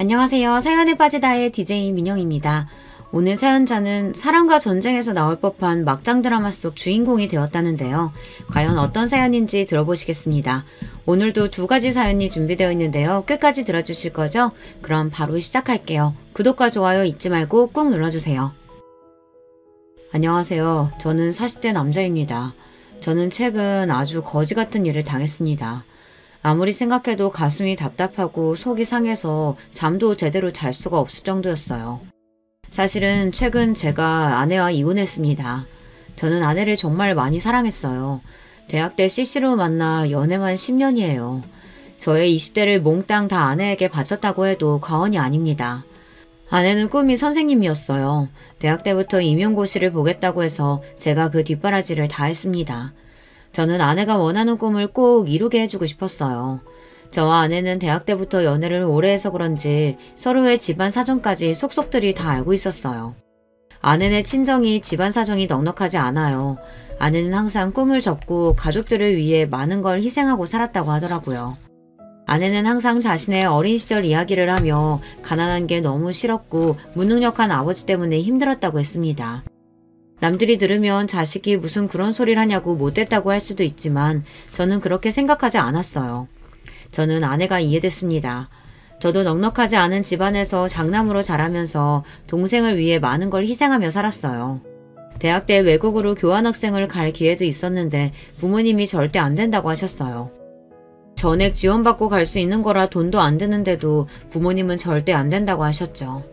안녕하세요. 사연에 빠지다의 DJ 민영입니다. 오늘 사연자는 사랑과 전쟁에서 나올 법한 막장 드라마 속 주인공이 되었다는데요. 과연 어떤 사연인지 들어보시겠습니다. 오늘도 두 가지 사연이 준비되어 있는데요. 끝까지 들어주실 거죠? 그럼 바로 시작할게요. 구독과 좋아요 잊지 말고 꾹 눌러주세요. 안녕하세요. 저는 40대 남자입니다. 저는 최근 아주 거지 같은 일을 당했습니다. 아무리 생각해도 가슴이 답답하고 속이 상해서 잠도 제대로 잘 수가 없을 정도였어요. 사실은 최근 제가 아내와 이혼했습니다. 저는 아내를 정말 많이 사랑했어요. 대학 때 CC로 만나 연애만 10년이에요. 저의 20대를 몽땅 다 아내에게 바쳤다고 해도 과언이 아닙니다. 아내는 꿈이 선생님이었어요. 대학 때부터 임용고시를 보겠다고 해서 제가 그 뒷바라지를 다 했습니다. 저는 아내가 원하는 꿈을 꼭 이루게 해주고 싶었어요. 저와 아내는 대학 때부터 연애를 오래 해서 그런지 서로의 집안 사정까지 속속들이 다 알고 있었어요. 아내네 친정이 집안 사정이 넉넉하지 않아요. 아내는 항상 꿈을 접고 가족들을 위해 많은 걸 희생하고 살았다고 하더라고요. 아내는 항상 자신의 어린 시절 이야기를 하며 가난한 게 너무 싫었고 무능력한 아버지 때문에 힘들었다고 했습니다. 남들이 들으면 자식이 무슨 그런 소리를 하냐고 못됐다고 할 수도 있지만 저는 그렇게 생각하지 않았어요. 저는 아내가 이해됐습니다. 저도 넉넉하지 않은 집안에서 장남으로 자라면서 동생을 위해 많은 걸 희생하며 살았어요. 대학 때 외국으로 교환학생을 갈 기회도 있었는데 부모님이 절대 안 된다고 하셨어요. 전액 지원받고 갈 수 있는 거라 돈도 안 드는데도 부모님은 절대 안 된다고 하셨죠.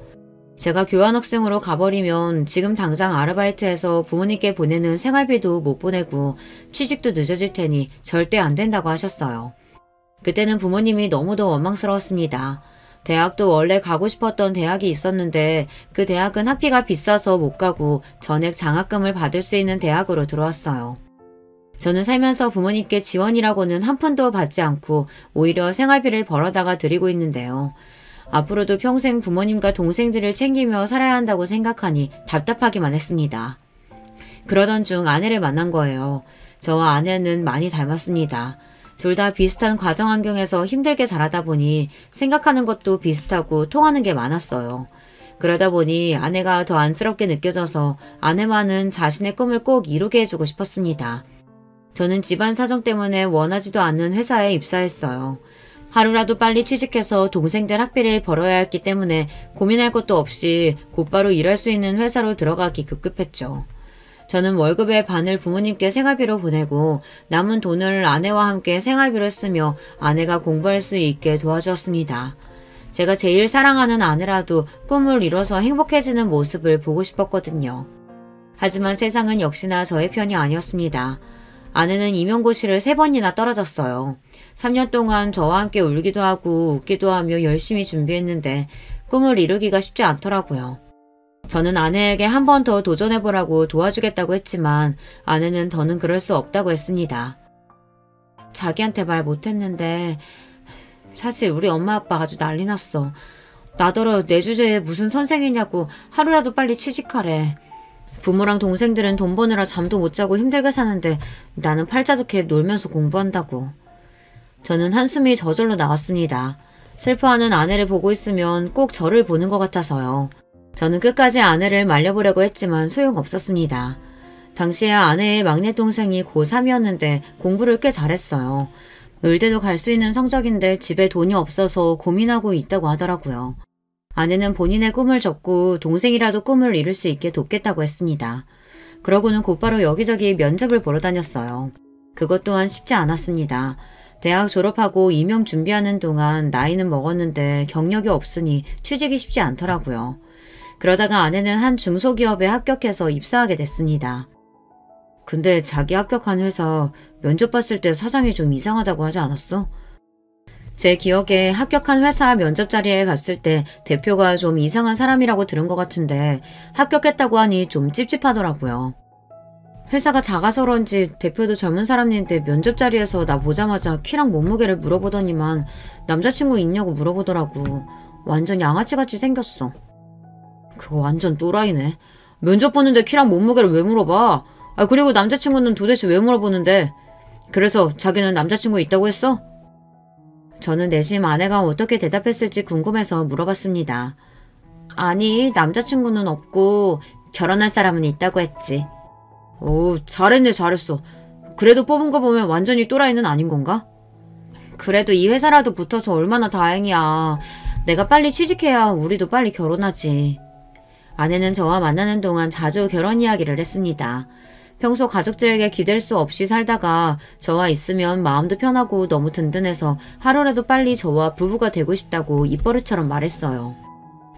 제가 교환학생으로 가버리면 지금 당장 아르바이트해서 부모님께 보내는 생활비도 못 보내고 취직도 늦어질 테니 절대 안 된다고 하셨어요. 그때는 부모님이 너무도 원망스러웠습니다. 대학도 원래 가고 싶었던 대학이 있었는데 그 대학은 학비가 비싸서 못 가고 전액 장학금을 받을 수 있는 대학으로 들어왔어요. 저는 살면서 부모님께 지원이라고는 한 푼도 받지 않고 오히려 생활비를 벌어다가 드리고 있는데요. 앞으로도 평생 부모님과 동생들을 챙기며 살아야 한다고 생각하니 답답하기만 했습니다. 그러던 중 아내를 만난 거예요. 저와 아내는 많이 닮았습니다. 둘 다 비슷한 가정 환경에서 힘들게 자라다 보니 생각하는 것도 비슷하고 통하는 게 많았어요. 그러다 보니 아내가 더 안쓰럽게 느껴져서 아내만은 자신의 꿈을 꼭 이루게 해주고 싶었습니다. 저는 집안 사정 때문에 원하지도 않는 회사에 입사했어요. 하루라도 빨리 취직해서 동생들 학비를 벌어야 했기 때문에 고민할 것도 없이 곧바로 일할 수 있는 회사로 들어가기 급급했죠. 저는 월급의 반을 부모님께 생활비로 보내고 남은 돈을 아내와 함께 생활비로 쓰며 아내가 공부할 수 있게 도와주었습니다. 제가 제일 사랑하는 아내라도 꿈을 이뤄서 행복해지는 모습을 보고 싶었거든요. 하지만 세상은 역시나 저의 편이 아니었습니다. 아내는 임용고시를 3번이나 떨어졌어요. 3년 동안 저와 함께 울기도 하고 웃기도 하며 열심히 준비했는데 꿈을 이루기가 쉽지 않더라고요. 저는 아내에게 한 번 더 도전해보라고 도와주겠다고 했지만 아내는 더는 그럴 수 없다고 했습니다. 자기한테 말 못했는데 사실 우리 엄마 아빠 아주 난리 났어. 나더러 내 주제에 무슨 선생이냐고 하루라도 빨리 취직하래. 부모랑 동생들은 돈 버느라 잠도 못 자고 힘들게 사는데 나는 팔자좋게 놀면서 공부한다고. 저는 한숨이 저절로 나왔습니다. 슬퍼하는 아내를 보고 있으면 꼭 저를 보는 것 같아서요. 저는 끝까지 아내를 말려보려고 했지만 소용없었습니다. 당시에 아내의 막내 동생이 고3이었는데 공부를 꽤 잘했어요. 의대도 갈 수 있는 성적인데 집에 돈이 없어서 고민하고 있다고 하더라고요. 아내는 본인의 꿈을 접고 동생이라도 꿈을 이룰 수 있게 돕겠다고 했습니다. 그러고는 곧바로 여기저기 면접을 보러 다녔어요. 그것 또한 쉽지 않았습니다. 대학 졸업하고 임용 준비하는 동안 나이는 먹었는데 경력이 없으니 취직이 쉽지 않더라고요. 그러다가 아내는 한 중소기업에 합격해서 입사하게 됐습니다. 근데 자기 합격한 회사 면접 봤을 때 사장이 좀 이상하다고 하지 않았어? 제 기억에 합격한 회사 면접 자리에 갔을 때 대표가 좀 이상한 사람이라고 들은 것 같은데 합격했다고 하니 좀 찝찝하더라고요. 회사가 작아서 그런지 대표도 젊은 사람인데 면접 자리에서 나 보자마자 키랑 몸무게를 물어보더니만 남자친구 있냐고 물어보더라고. 완전 양아치같이 생겼어. 그거 완전 또라이네. 면접 보는데 키랑 몸무게를 왜 물어봐? 그리고 남자친구는 도대체 왜 물어보는데? 그래서 자기는 남자친구 있다고 했어? 저는 내심 아내가 어떻게 대답했을지 궁금해서 물어봤습니다. 아니, 남자친구는 없고 결혼할 사람은 있다고 했지. 오, 잘했네, 잘했어. 그래도 뽑은 거 보면 완전히 또라이는 아닌 건가? 그래도 이 회사라도 붙어서 얼마나 다행이야. 내가 빨리 취직해야 우리도 빨리 결혼하지. 아내는 저와 만나는 동안 자주 결혼 이야기를 했습니다. 평소 가족들에게 기댈 수 없이 살다가 저와 있으면 마음도 편하고 너무 든든해서 하루라도 빨리 저와 부부가 되고 싶다고 입버릇처럼 말했어요.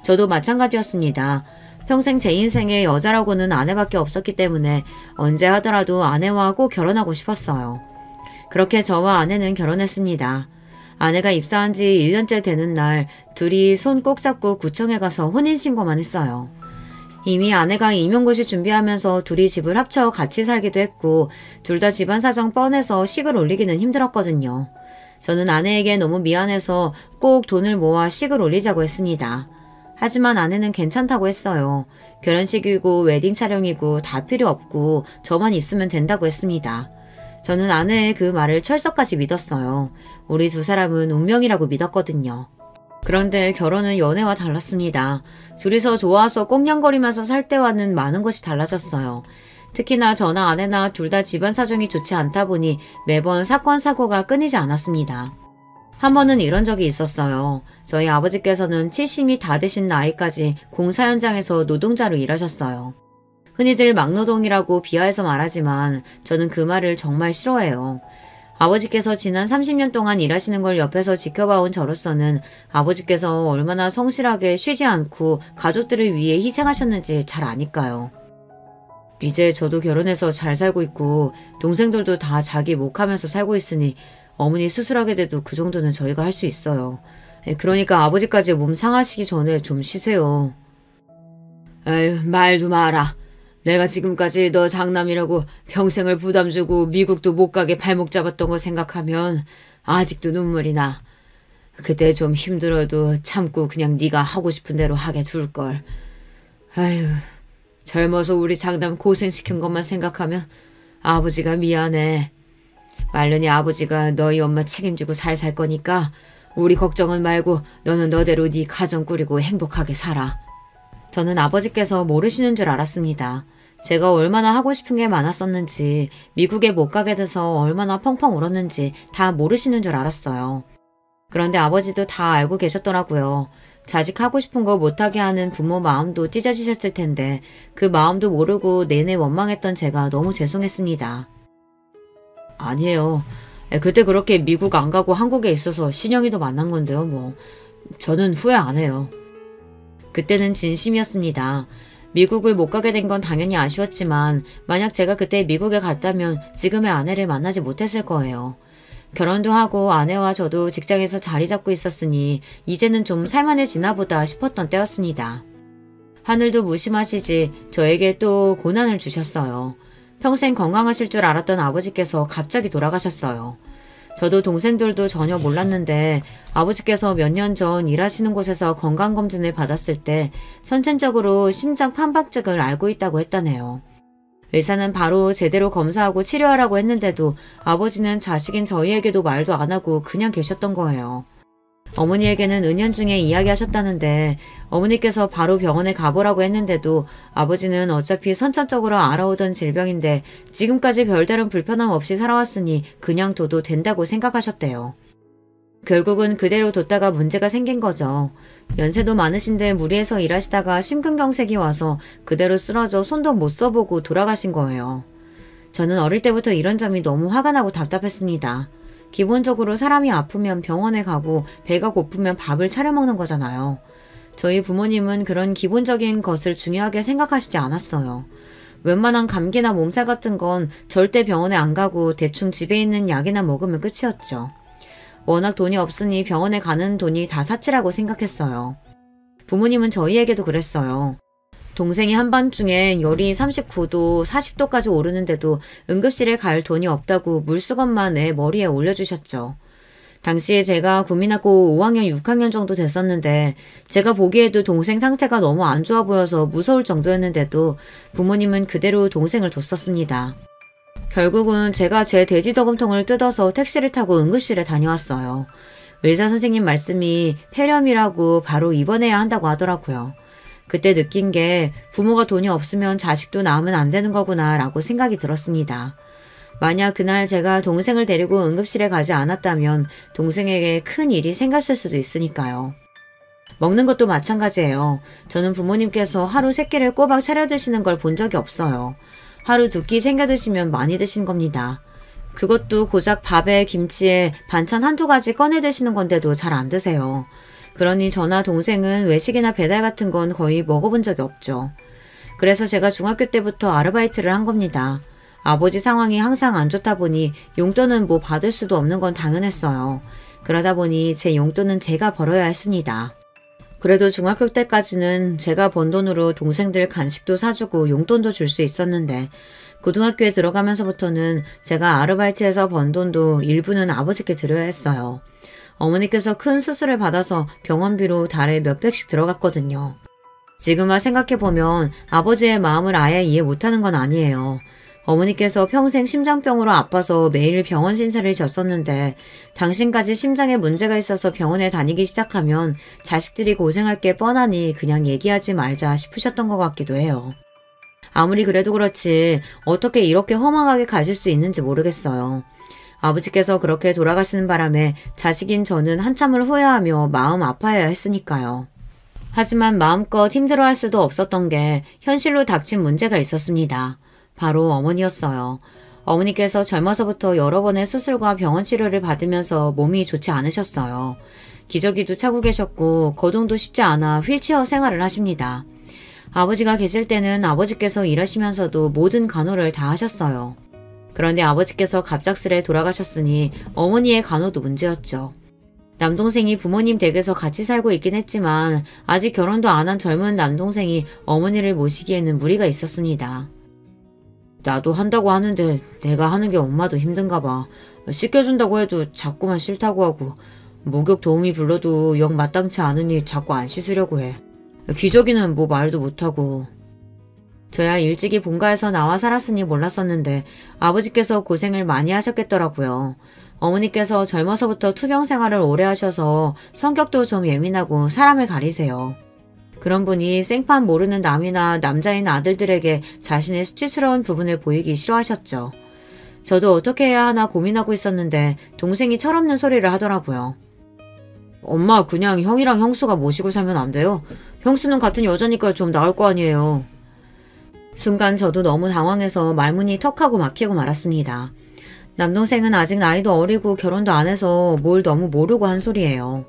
저도 마찬가지였습니다. 평생 제 인생에 여자라고는 아내밖에 없었기 때문에 언제 하더라도 아내와 꼭 결혼하고 싶었어요. 그렇게 저와 아내는 결혼했습니다. 아내가 입사한 지 1년째 되는 날 둘이 손 꼭 잡고 구청에 가서 혼인신고만 했어요. 이미 아내가 임용고시 준비하면서 둘이 집을 합쳐 같이 살기도 했고 둘 다 집안 사정 뻔해서 식을 올리기는 힘들었거든요. 저는 아내에게 너무 미안해서 꼭 돈을 모아 식을 올리자고 했습니다. 하지만 아내는 괜찮다고 했어요. 결혼식이고 웨딩 촬영이고 다 필요 없고 저만 있으면 된다고 했습니다. 저는 아내의 그 말을 철석까지 믿었어요. 우리 두 사람은 운명이라고 믿었거든요. 그런데 결혼은 연애와 달랐습니다. 둘이서 좋아서 꽁냥거리면서 살 때와는 많은 것이 달라졌어요. 특히나 저나 아내나 둘 다 집안 사정이 좋지 않다 보니 매번 사건 사고가 끊이지 않았습니다. 한 번은 이런 적이 있었어요. 저희 아버지께서는 70이 다 되신 나이까지 공사 현장에서 노동자로 일하셨어요. 흔히들 막노동이라고 비하해서 말하지만 저는 그 말을 정말 싫어해요. 아버지께서 지난 30년 동안 일하시는 걸 옆에서 지켜봐온 저로서는 아버지께서 얼마나 성실하게 쉬지 않고 가족들을 위해 희생하셨는지 잘 아니까요. 이제 저도 결혼해서 잘 살고 있고 동생들도 다 자기 목하면서 살고 있으니 어머니 수술하게 돼도 그 정도는 저희가 할 수 있어요. 그러니까 아버지까지 몸 상하시기 전에 좀 쉬세요. 에휴, 말도 마라. 내가 지금까지 너 장남이라고 평생을 부담 주고 미국도 못 가게 발목 잡았던 거 생각하면 아직도 눈물이 나. 그때 좀 힘들어도 참고 그냥 네가 하고 싶은 대로 하게 둘걸. 아휴, 젊어서 우리 장남 고생시킨 것만 생각하면 아버지가 미안해. 말년이 아버지가 너희 엄마 책임지고 잘 살 거니까 우리 걱정은 말고 너는 너대로 네 가정 꾸리고 행복하게 살아. 저는 아버지께서 모르시는 줄 알았습니다. 제가 얼마나 하고 싶은 게 많았었는지, 미국에 못 가게 돼서 얼마나 펑펑 울었는지 다 모르시는 줄 알았어요. 그런데 아버지도 다 알고 계셨더라고요. 자식 하고 싶은 거 못하게 하는 부모 마음도 찢어지셨을 텐데 그 마음도 모르고 내내 원망했던 제가 너무 죄송했습니다. 아니에요. 그때 그렇게 미국 안 가고 한국에 있어서 신영이도 만난 건데요, 뭐. 저는 후회 안 해요. 그때는 진심이었습니다. 미국을 못 가게 된 건 당연히 아쉬웠지만 만약 제가 그때 미국에 갔다면 지금의 아내를 만나지 못했을 거예요. 결혼도 하고 아내와 저도 직장에서 자리 잡고 있었으니 이제는 좀 살만해지나 보다 싶었던 때였습니다. 하늘도 무심하시지 저에게 또 고난을 주셨어요. 평생 건강하실 줄 알았던 아버지께서 갑자기 돌아가셨어요. 저도 동생들도 전혀 몰랐는데 아버지께서 몇 년 전 일하시는 곳에서 건강검진을 받았을 때 선천적으로 심장 판박증을 앓고 있다고 했다네요. 의사는 바로 제대로 검사하고 치료하라고 했는데도 아버지는 자식인 저희에게도 말도 안 하고 그냥 계셨던 거예요. 어머니에게는 은연중에 이야기하셨다는데 어머니께서 바로 병원에 가보라고 했는데도 아버지는 어차피 선천적으로 알아오던 질병인데 지금까지 별다른 불편함 없이 살아왔으니 그냥 둬도 된다고 생각하셨대요. 결국은 그대로 뒀다가 문제가 생긴 거죠. 연세도 많으신데 무리해서 일하시다가 심근경색이 와서 그대로 쓰러져 손도 못 써보고 돌아가신 거예요. 저는 어릴 때부터 이런 점이 너무 화가 나고 답답했습니다. 기본적으로 사람이 아프면 병원에 가고 배가 고프면 밥을 차려 먹는 거잖아요. 저희 부모님은 그런 기본적인 것을 중요하게 생각하시지 않았어요. 웬만한 감기나 몸살 같은 건 절대 병원에 안 가고 대충 집에 있는 약이나 먹으면 끝이었죠. 워낙 돈이 없으니 병원에 가는 돈이 다 사치라고 생각했어요. 부모님은 저희에게도 그랬어요. 동생이 한밤중에 열이 39도, 40도까지 오르는데도 응급실에 갈 돈이 없다고 물수건만 애 머리에 올려주셨죠. 당시에 제가 국민학교 5학년, 6학년 정도 됐었는데 제가 보기에도 동생 상태가 너무 안 좋아 보여서 무서울 정도였는데도 부모님은 그대로 동생을 뒀었습니다. 결국은 제가 제 돼지 저금통을 뜯어서 택시를 타고 응급실에 다녀왔어요. 의사 선생님 말씀이 폐렴이라고 바로 입원해야 한다고 하더라고요. 그때 느낀 게 부모가 돈이 없으면 자식도 낳으면 안 되는 거구나 라고 생각이 들었습니다. 만약 그날 제가 동생을 데리고 응급실에 가지 않았다면 동생에게 큰 일이 생겼을 수도 있으니까요. 먹는 것도 마찬가지예요. 저는 부모님께서 하루 3끼를 꼬박 차려 드시는 걸 본 적이 없어요. 하루 2끼 챙겨 드시면 많이 드신 겁니다. 그것도 고작 밥에 김치에 반찬 한두 가지 꺼내 드시는 건데도 잘 안 드세요. 그러니 저나 동생은 외식이나 배달 같은 건 거의 먹어본 적이 없죠. 그래서 제가 중학교 때부터 아르바이트를 한 겁니다. 아버지 상황이 항상 안 좋다 보니 용돈은 뭐 받을 수도 없는 건 당연했어요. 그러다 보니 제 용돈은 제가 벌어야 했습니다. 그래도 중학교 때까지는 제가 번 돈으로 동생들 간식도 사주고 용돈도 줄 수 있었는데 고등학교에 들어가면서부터는 제가 아르바이트해서 번 돈도 일부는 아버지께 드려야 했어요. 어머니께서 큰 수술을 받아서 병원비로 달에 몇백씩 들어갔거든요. 지금 와 생각해보면 아버지의 마음을 아예 이해 못하는 건 아니에요. 어머니께서 평생 심장병으로 아파서 매일 병원 신세를 졌었는데 당신까지 심장에 문제가 있어서 병원에 다니기 시작하면 자식들이 고생할 게 뻔하니 그냥 얘기하지 말자 싶으셨던 것 같기도 해요. 아무리 그래도 그렇지 어떻게 이렇게 허망하게 가실 수 있는지 모르겠어요. 아버지께서 그렇게 돌아가시는 바람에 자식인 저는 한참을 후회하며 마음 아파해야 했으니까요. 하지만 마음껏 힘들어할 수도 없었던 게 현실로 닥친 문제가 있었습니다. 바로 어머니였어요. 어머니께서 젊어서부터 여러 번의 수술과 병원 치료를 받으면서 몸이 좋지 않으셨어요. 기저귀도 차고 계셨고 거동도 쉽지 않아 휠체어 생활을 하십니다. 아버지가 계실 때는 아버지께서 일하시면서도 모든 간호를 다 하셨어요. 그런데 아버지께서 갑작스레 돌아가셨으니 어머니의 간호도 문제였죠. 남동생이 부모님 댁에서 같이 살고 있긴 했지만 아직 결혼도 안 한 젊은 남동생이 어머니를 모시기에는 무리가 있었습니다. 나도 한다고 하는데 내가 하는 게 엄마도 힘든가 봐. 씻겨준다고 해도 자꾸만 싫다고 하고 목욕 도우미 불러도 영 마땅치 않으니 자꾸 안 씻으려고 해. 기저귀는 뭐 말도 못하고. 저야 일찍이 본가에서 나와 살았으니 몰랐었는데 아버지께서 고생을 많이 하셨겠더라고요. 어머니께서 젊어서부터 투병 생활을 오래 하셔서 성격도 좀 예민하고 사람을 가리세요. 그런 분이 생판 모르는 남이나 남자인 아들들에게 자신의 수치스러운 부분을 보이기 싫어하셨죠. 저도 어떻게 해야 하나 고민하고 있었는데 동생이 철없는 소리를 하더라고요. 엄마 그냥 형이랑 형수가 모시고 살면 안 돼요? 형수는 같은 여자니까 좀 나을 거 아니에요. 순간 저도 너무 당황해서 말문이 턱하고 막히고 말았습니다. 남동생은 아직 나이도 어리고 결혼도 안 해서 뭘 너무 모르고 한 소리예요.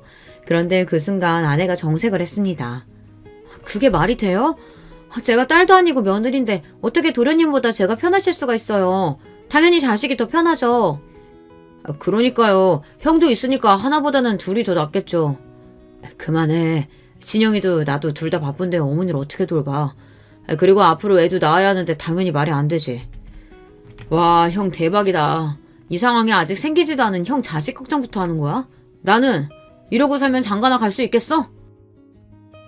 그런데 그 순간 아내가 정색을 했습니다. 그게 말이 돼요? 제가 딸도 아니고 며느리인데 어떻게 도련님보다 제가 편하실 수가 있어요. 당연히 자식이 더 편하죠. 그러니까요. 형도 있으니까 하나보다는 둘이 더 낫겠죠. 그만해. 진영이도 나도 둘 다 바쁜데 어머니를 어떻게 돌봐. 그리고 앞으로 애도 낳아야 하는데 당연히 말이 안 되지. 와, 형 대박이다. 이 상황에 아직 생기지도 않은 형 자식 걱정부터 하는 거야? 나는 이러고 살면 장가나 갈 수 있겠어?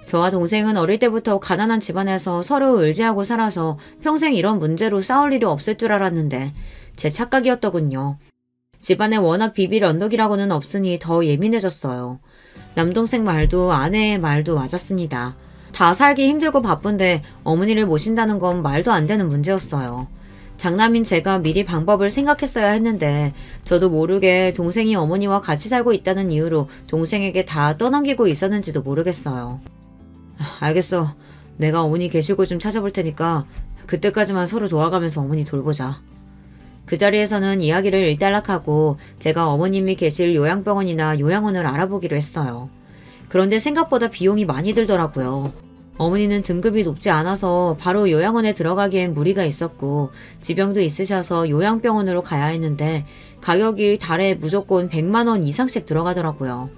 저와 동생은 어릴 때부터 가난한 집안에서 서로 의지하고 살아서 평생 이런 문제로 싸울 일이 없을 줄 알았는데 제 착각이었더군요. 집안에 워낙 비빌 언덕이라고는 없으니 더 예민해졌어요. 남동생 말도 아내의 말도 맞았습니다. 다 살기 힘들고 바쁜데 어머니를 모신다는 건 말도 안 되는 문제였어요. 장남인 제가 미리 방법을 생각했어야 했는데 저도 모르게 동생이 어머니와 같이 살고 있다는 이유로 동생에게 다 떠넘기고 있었는지도 모르겠어요. 알겠어. 내가 어머니 계실 곳 좀 찾아볼 테니까 그때까지만 서로 도와가면서 어머니 돌보자. 그 자리에서는 이야기를 일단락하고 제가 어머님이 계실 요양병원이나 요양원을 알아보기로 했어요. 그런데 생각보다 비용이 많이 들더라고요. 어머니는 등급이 높지 않아서 바로 요양원에 들어가기엔 무리가 있었고 지병도 있으셔서 요양병원으로 가야 했는데 가격이 달에 무조건 100만 원 이상씩 들어가더라고요.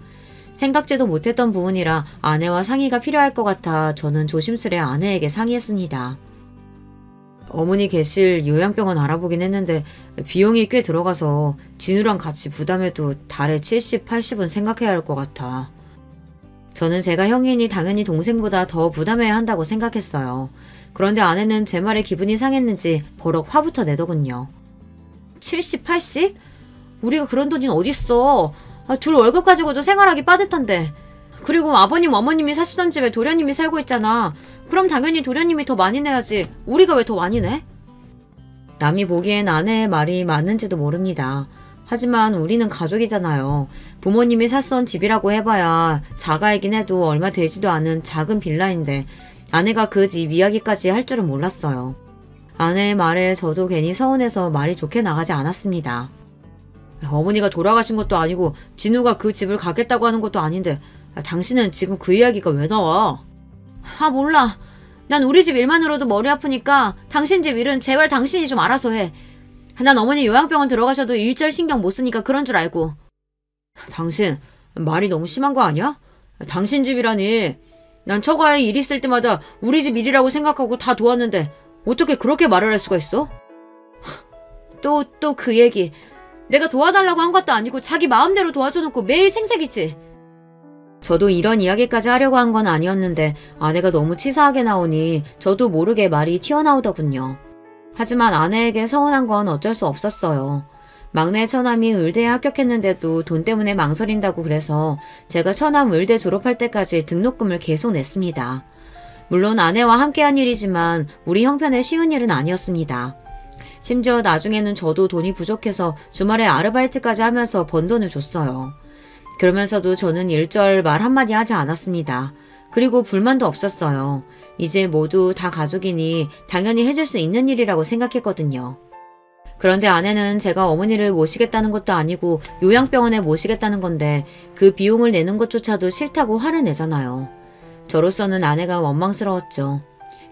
생각지도 못했던 부분이라 아내와 상의가 필요할 것 같아 저는 조심스레 아내에게 상의했습니다. 어머니 계실 요양병원 알아보긴 했는데 비용이 꽤 들어가서 진우랑 같이 부담해도 달에 70, 80은 생각해야 할 것 같아. 저는 제가 형이니 당연히 동생보다 더 부담해야 한다고 생각했어요. 그런데 아내는 제 말에 기분이 상했는지 버럭 화부터 내더군요. 70, 80? 우리가 그런 돈이 어딨어. 둘 월급 가지고도 생활하기 빠듯한데. 그리고 아버님, 어머님이 사시던 집에 도련님이 살고 있잖아. 그럼 당연히 도련님이 더 많이 내야지. 우리가 왜 더 많이 내? 남이 보기엔 아내의 말이 맞는지도 모릅니다. 하지만 우리는 가족이잖아요. 부모님이 샀던 집이라고 해봐야 자가이긴 해도 얼마 되지도 않은 작은 빌라인데 아내가 그 집 이야기까지 할 줄은 몰랐어요. 아내의 말에 저도 괜히 서운해서 말이 좋게 나가지 않았습니다. 어머니가 돌아가신 것도 아니고 진우가 그 집을 갖겠다고 하는 것도 아닌데 당신은 지금 그 이야기가 왜 나와? 몰라. 난 우리 집 일만으로도 머리 아프니까 당신 집 일은 제발 당신이 좀 알아서 해. 난 어머니 요양병원 들어가셔도 일절 신경 못 쓰니까 그런 줄 알고. 당신 말이 너무 심한 거 아니야? 당신 집이라니. 난 처가에 일 있을 때마다 우리 집 일이라고 생각하고 다 도왔는데 어떻게 그렇게 말을 할 수가 있어? 또 그 얘기. 내가 도와달라고 한 것도 아니고 자기 마음대로 도와줘놓고 매일 생색이지. 저도 이런 이야기까지 하려고 한 건 아니었는데 아내가 너무 치사하게 나오니 저도 모르게 말이 튀어나오더군요. 하지만 아내에게 서운한 건 어쩔 수 없었어요. 막내 처남이 의대에 합격했는데도 돈 때문에 망설인다고 그래서 제가 처남 의대 졸업할 때까지 등록금을 계속 냈습니다. 물론 아내와 함께한 일이지만 우리 형편에 쉬운 일은 아니었습니다. 심지어 나중에는 저도 돈이 부족해서 주말에 아르바이트까지 하면서 번 돈을 줬어요. 그러면서도 저는 일절 말 한마디 하지 않았습니다. 그리고 불만도 없었어요. 이제 모두 다 가족이니 당연히 해줄 수 있는 일이라고 생각했거든요. 그런데 아내는 제가 어머니를 모시겠다는 것도 아니고 요양병원에 모시겠다는 건데 그 비용을 내는 것조차도 싫다고 화를 내잖아요. 저로서는 아내가 원망스러웠죠.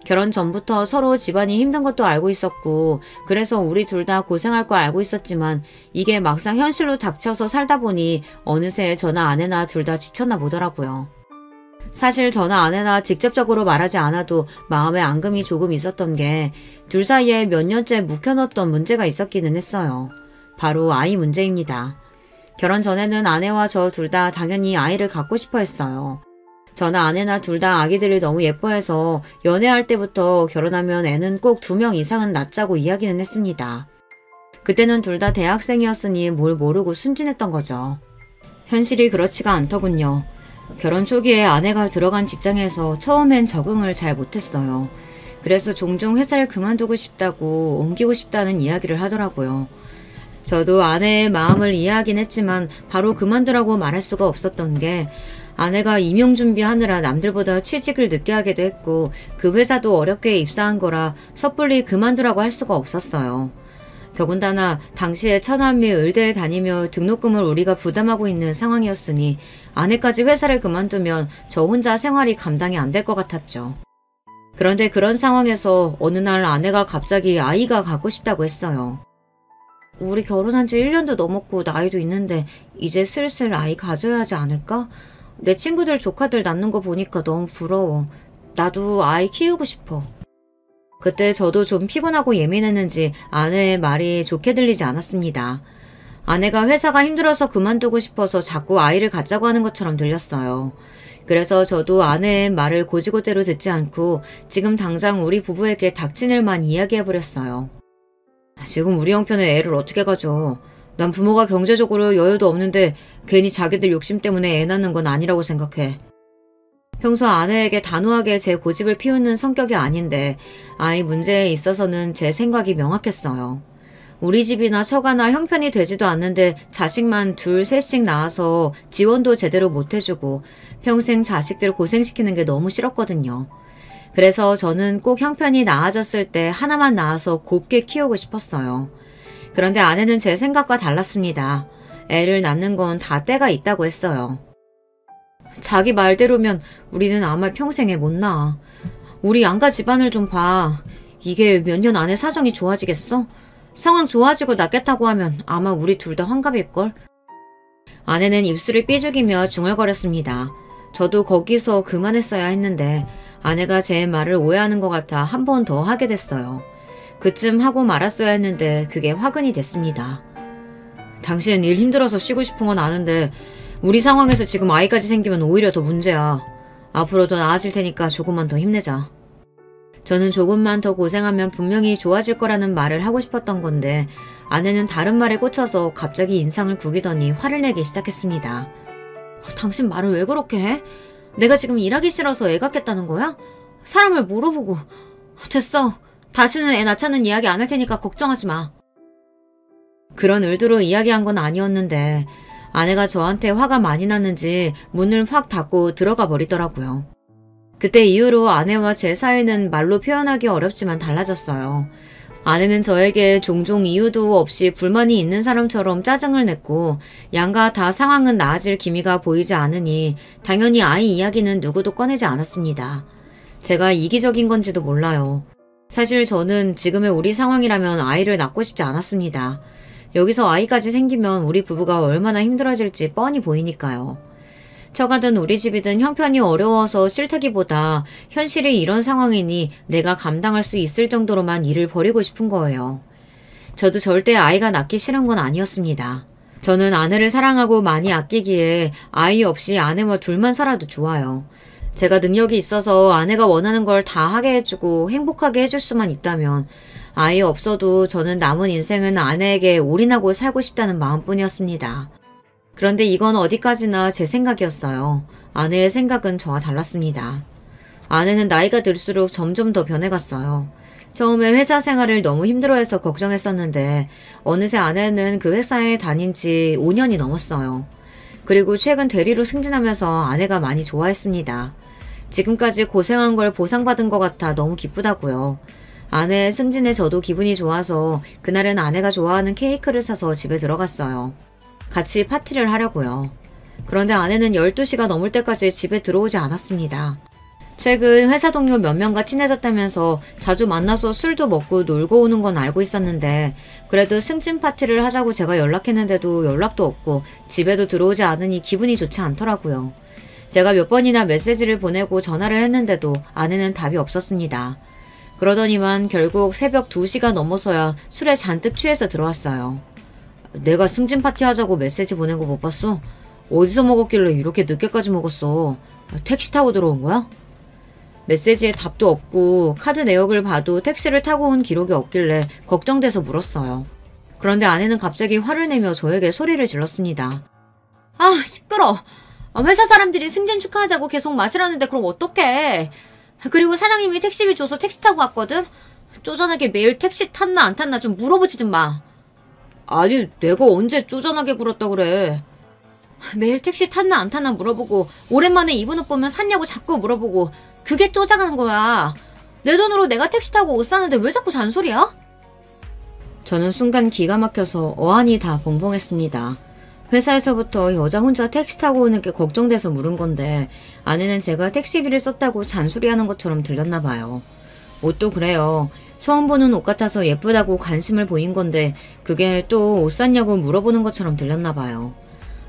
결혼 전부터 서로 집안이 힘든 것도 알고 있었고 그래서 우리 둘 다 고생할 거 알고 있었지만 이게 막상 현실로 닥쳐서 살다 보니 어느새 저나 아내나 둘 다 지쳤나 보더라고요. 사실 저나 아내나 직접적으로 말하지 않아도 마음에 앙금이 조금 있었던 게 둘 사이에 몇 년째 묵혀놓던 문제가 있었기는 했어요. 바로 아이 문제입니다. 결혼 전에는 아내와 저 둘 다 당연히 아이를 갖고 싶어 했어요. 저나 아내나 둘 다 아기들을 너무 예뻐해서 연애할 때부터 결혼하면 애는 꼭 2명 이상은 낳자고 이야기는 했습니다. 그때는 둘 다 대학생이었으니 뭘 모르고 순진했던 거죠. 현실이 그렇지가 않더군요. 결혼 초기에 아내가 들어간 직장에서 처음엔 적응을 잘 못했어요. 그래서 종종 회사를 그만두고 싶다고 옮기고 싶다는 이야기를 하더라고요. 저도 아내의 마음을 이해하긴 했지만 바로 그만두라고 말할 수가 없었던 게 아내가 임용 준비하느라 남들보다 취직을 늦게 하기도 했고 그 회사도 어렵게 입사한 거라 섣불리 그만두라고 할 수가 없었어요. 더군다나 당시에 처남이 의대에 다니며 등록금을 우리가 부담하고 있는 상황이었으니 아내까지 회사를 그만두면 저 혼자 생활이 감당이 안 될 것 같았죠. 그런데 그런 상황에서 어느 날 아내가 갑자기 아이가 갖고 싶다고 했어요. 우리 결혼한 지 1년도 넘었고 나이도 있는데 이제 슬슬 아이 가져야 하지 않을까? 내 친구들 조카들 낳는 거 보니까 너무 부러워. 나도 아이 키우고 싶어. 그때 저도 좀 피곤하고 예민했는지 아내의 말이 좋게 들리지 않았습니다. 아내가 회사가 힘들어서 그만두고 싶어서 자꾸 아이를 갖자고 하는 것처럼 들렸어요. 그래서 저도 아내의 말을 고지고대로 듣지 않고 지금 당장 우리 부부에게 닥친 일만 이야기해버렸어요. 지금 우리 형편에 애를 어떻게 가져. 난 부모가 경제적으로 여유도 없는데 괜히 자기들 욕심 때문에 애 낳는 건 아니라고 생각해. 평소 아내에게 단호하게 제 고집을 피우는 성격이 아닌데 아이 문제에 있어서는 제 생각이 명확했어요. 우리 집이나 처가나 형편이 되지도 않는데 자식만 둘, 셋씩 낳아서 지원도 제대로 못 해주고 평생 자식들 고생시키는 게 너무 싫었거든요. 그래서 저는 꼭 형편이 나아졌을 때 하나만 낳아서 곱게 키우고 싶었어요. 그런데 아내는 제 생각과 달랐습니다. 애를 낳는 건 다 때가 있다고 했어요. 자기 말대로면 우리는 아마 평생에 못 낳아. 우리 양가 집안을 좀 봐. 이게 몇 년 안에 사정이 좋아지겠어? 상황 좋아지고 낫겠다고 하면 아마 우리 둘 다 환갑일걸? 아내는 입술을 삐죽이며 중얼거렸습니다. 저도 거기서 그만했어야 했는데 아내가 제 말을 오해하는 것 같아 한 번 더 하게 됐어요. 그쯤 하고 말았어야 했는데 그게 화근이 됐습니다. 당신 일 힘들어서 쉬고 싶은 건 아는데 우리 상황에서 지금 아이까지 생기면 오히려 더 문제야. 앞으로 더 나아질 테니까 조금만 더 힘내자. 저는 조금만 더 고생하면 분명히 좋아질 거라는 말을 하고 싶었던 건데 아내는 다른 말에 꽂혀서 갑자기 인상을 구기더니 화를 내기 시작했습니다. 당신 말을 왜 그렇게 해? 내가 지금 일하기 싫어서 애 갖겠다는 거야? 사람을 물어보고. 됐어. 다시는 애 낳자는 이야기 안 할 테니까 걱정하지 마. 그런 의도로 이야기한 건 아니었는데 아내가 저한테 화가 많이 났는지 문을 확 닫고 들어가 버리더라고요. 그때 이후로 아내와 제 사이는 말로 표현하기 어렵지만 달라졌어요. 아내는 저에게 종종 이유도 없이 불만이 있는 사람처럼 짜증을 냈고 양가 다 상황은 나아질 기미가 보이지 않으니 당연히 아이 이야기는 누구도 꺼내지 않았습니다. 제가 이기적인 건지도 몰라요. 사실 저는 지금의 우리 상황이라면 아이를 낳고 싶지 않았습니다. 여기서 아이까지 생기면 우리 부부가 얼마나 힘들어질지 뻔히 보이니까요. 처가든 우리 집이든 형편이 어려워서 싫다기보다 현실이 이런 상황이니 내가 감당할 수 있을 정도로만 일을 벌이고 싶은 거예요. 저도 절대 아이가 낳기 싫은 건 아니었습니다. 저는 아내를 사랑하고 많이 아끼기에 아이 없이 아내와 둘만 살아도 좋아요. 제가 능력이 있어서 아내가 원하는 걸 다 하게 해주고 행복하게 해줄 수만 있다면 아이 없어도 저는 남은 인생은 아내에게 올인하고 살고 싶다는 마음뿐이었습니다. 그런데 이건 어디까지나 제 생각이었어요. 아내의 생각은 저와 달랐습니다. 아내는 나이가 들수록 점점 더 변해갔어요. 처음에 회사 생활을 너무 힘들어해서 걱정했었는데 어느새 아내는 그 회사에 다닌 지 5년이 넘었어요. 그리고 최근 대리로 승진하면서 아내가 많이 좋아했습니다. 지금까지 고생한 걸 보상받은 것 같아 너무 기쁘다고요. 아내의 승진에 저도 기분이 좋아서 그날은 아내가 좋아하는 케이크를 사서 집에 들어갔어요. 같이 파티를 하려고요. 그런데 아내는 12시가 넘을 때까지 집에 들어오지 않았습니다. 최근 회사 동료 몇 명과 친해졌다면서 자주 만나서 술도 먹고 놀고 오는 건 알고 있었는데 그래도 승진 파티를 하자고 제가 연락했는데도 연락도 없고 집에도 들어오지 않으니 기분이 좋지 않더라고요. 제가 몇 번이나 메시지를 보내고 전화를 했는데도 아내는 답이 없었습니다. 그러더니만 결국 새벽 2시가 넘어서야 술에 잔뜩 취해서 들어왔어요. 내가 승진 파티 하자고 메시지 보낸 거 못 봤어? 어디서 먹었길래 이렇게 늦게까지 먹었어? 택시 타고 들어온 거야? 메시지에 답도 없고 카드 내역을 봐도 택시를 타고 온 기록이 없길래 걱정돼서 물었어요. 그런데 아내는 갑자기 화를 내며 저에게 소리를 질렀습니다. 아, 시끄러. 회사 사람들이 승진 축하하자고 계속 마시라는데 그럼 어떡해. 그리고 사장님이 택시비 줘서 택시 타고 왔거든? 쪼잔하게 매일 택시 탔나 안 탔나 좀 물어보지 좀 마. 아니, 내가 언제 쪼잔하게 굴었다 그래. 매일 택시 탔나 안 탔나 물어보고 오랜만에 입은 옷 보면 샀냐고 자꾸 물어보고 그게 쪼잔한 거야. 내 돈으로 내가 택시 타고 옷 사는데 왜 자꾸 잔소리야? 저는 순간 기가 막혀서 어안이 다 벙벙했습니다. 회사에서부터 여자 혼자 택시 타고 오는 게 걱정돼서 물은 건데 아내는 제가 택시비를 썼다고 잔소리하는 것처럼 들렸나 봐요. 옷도 그래요. 처음 보는 옷 같아서 예쁘다고 관심을 보인 건데 그게 또 옷 샀냐고 물어보는 것처럼 들렸나 봐요.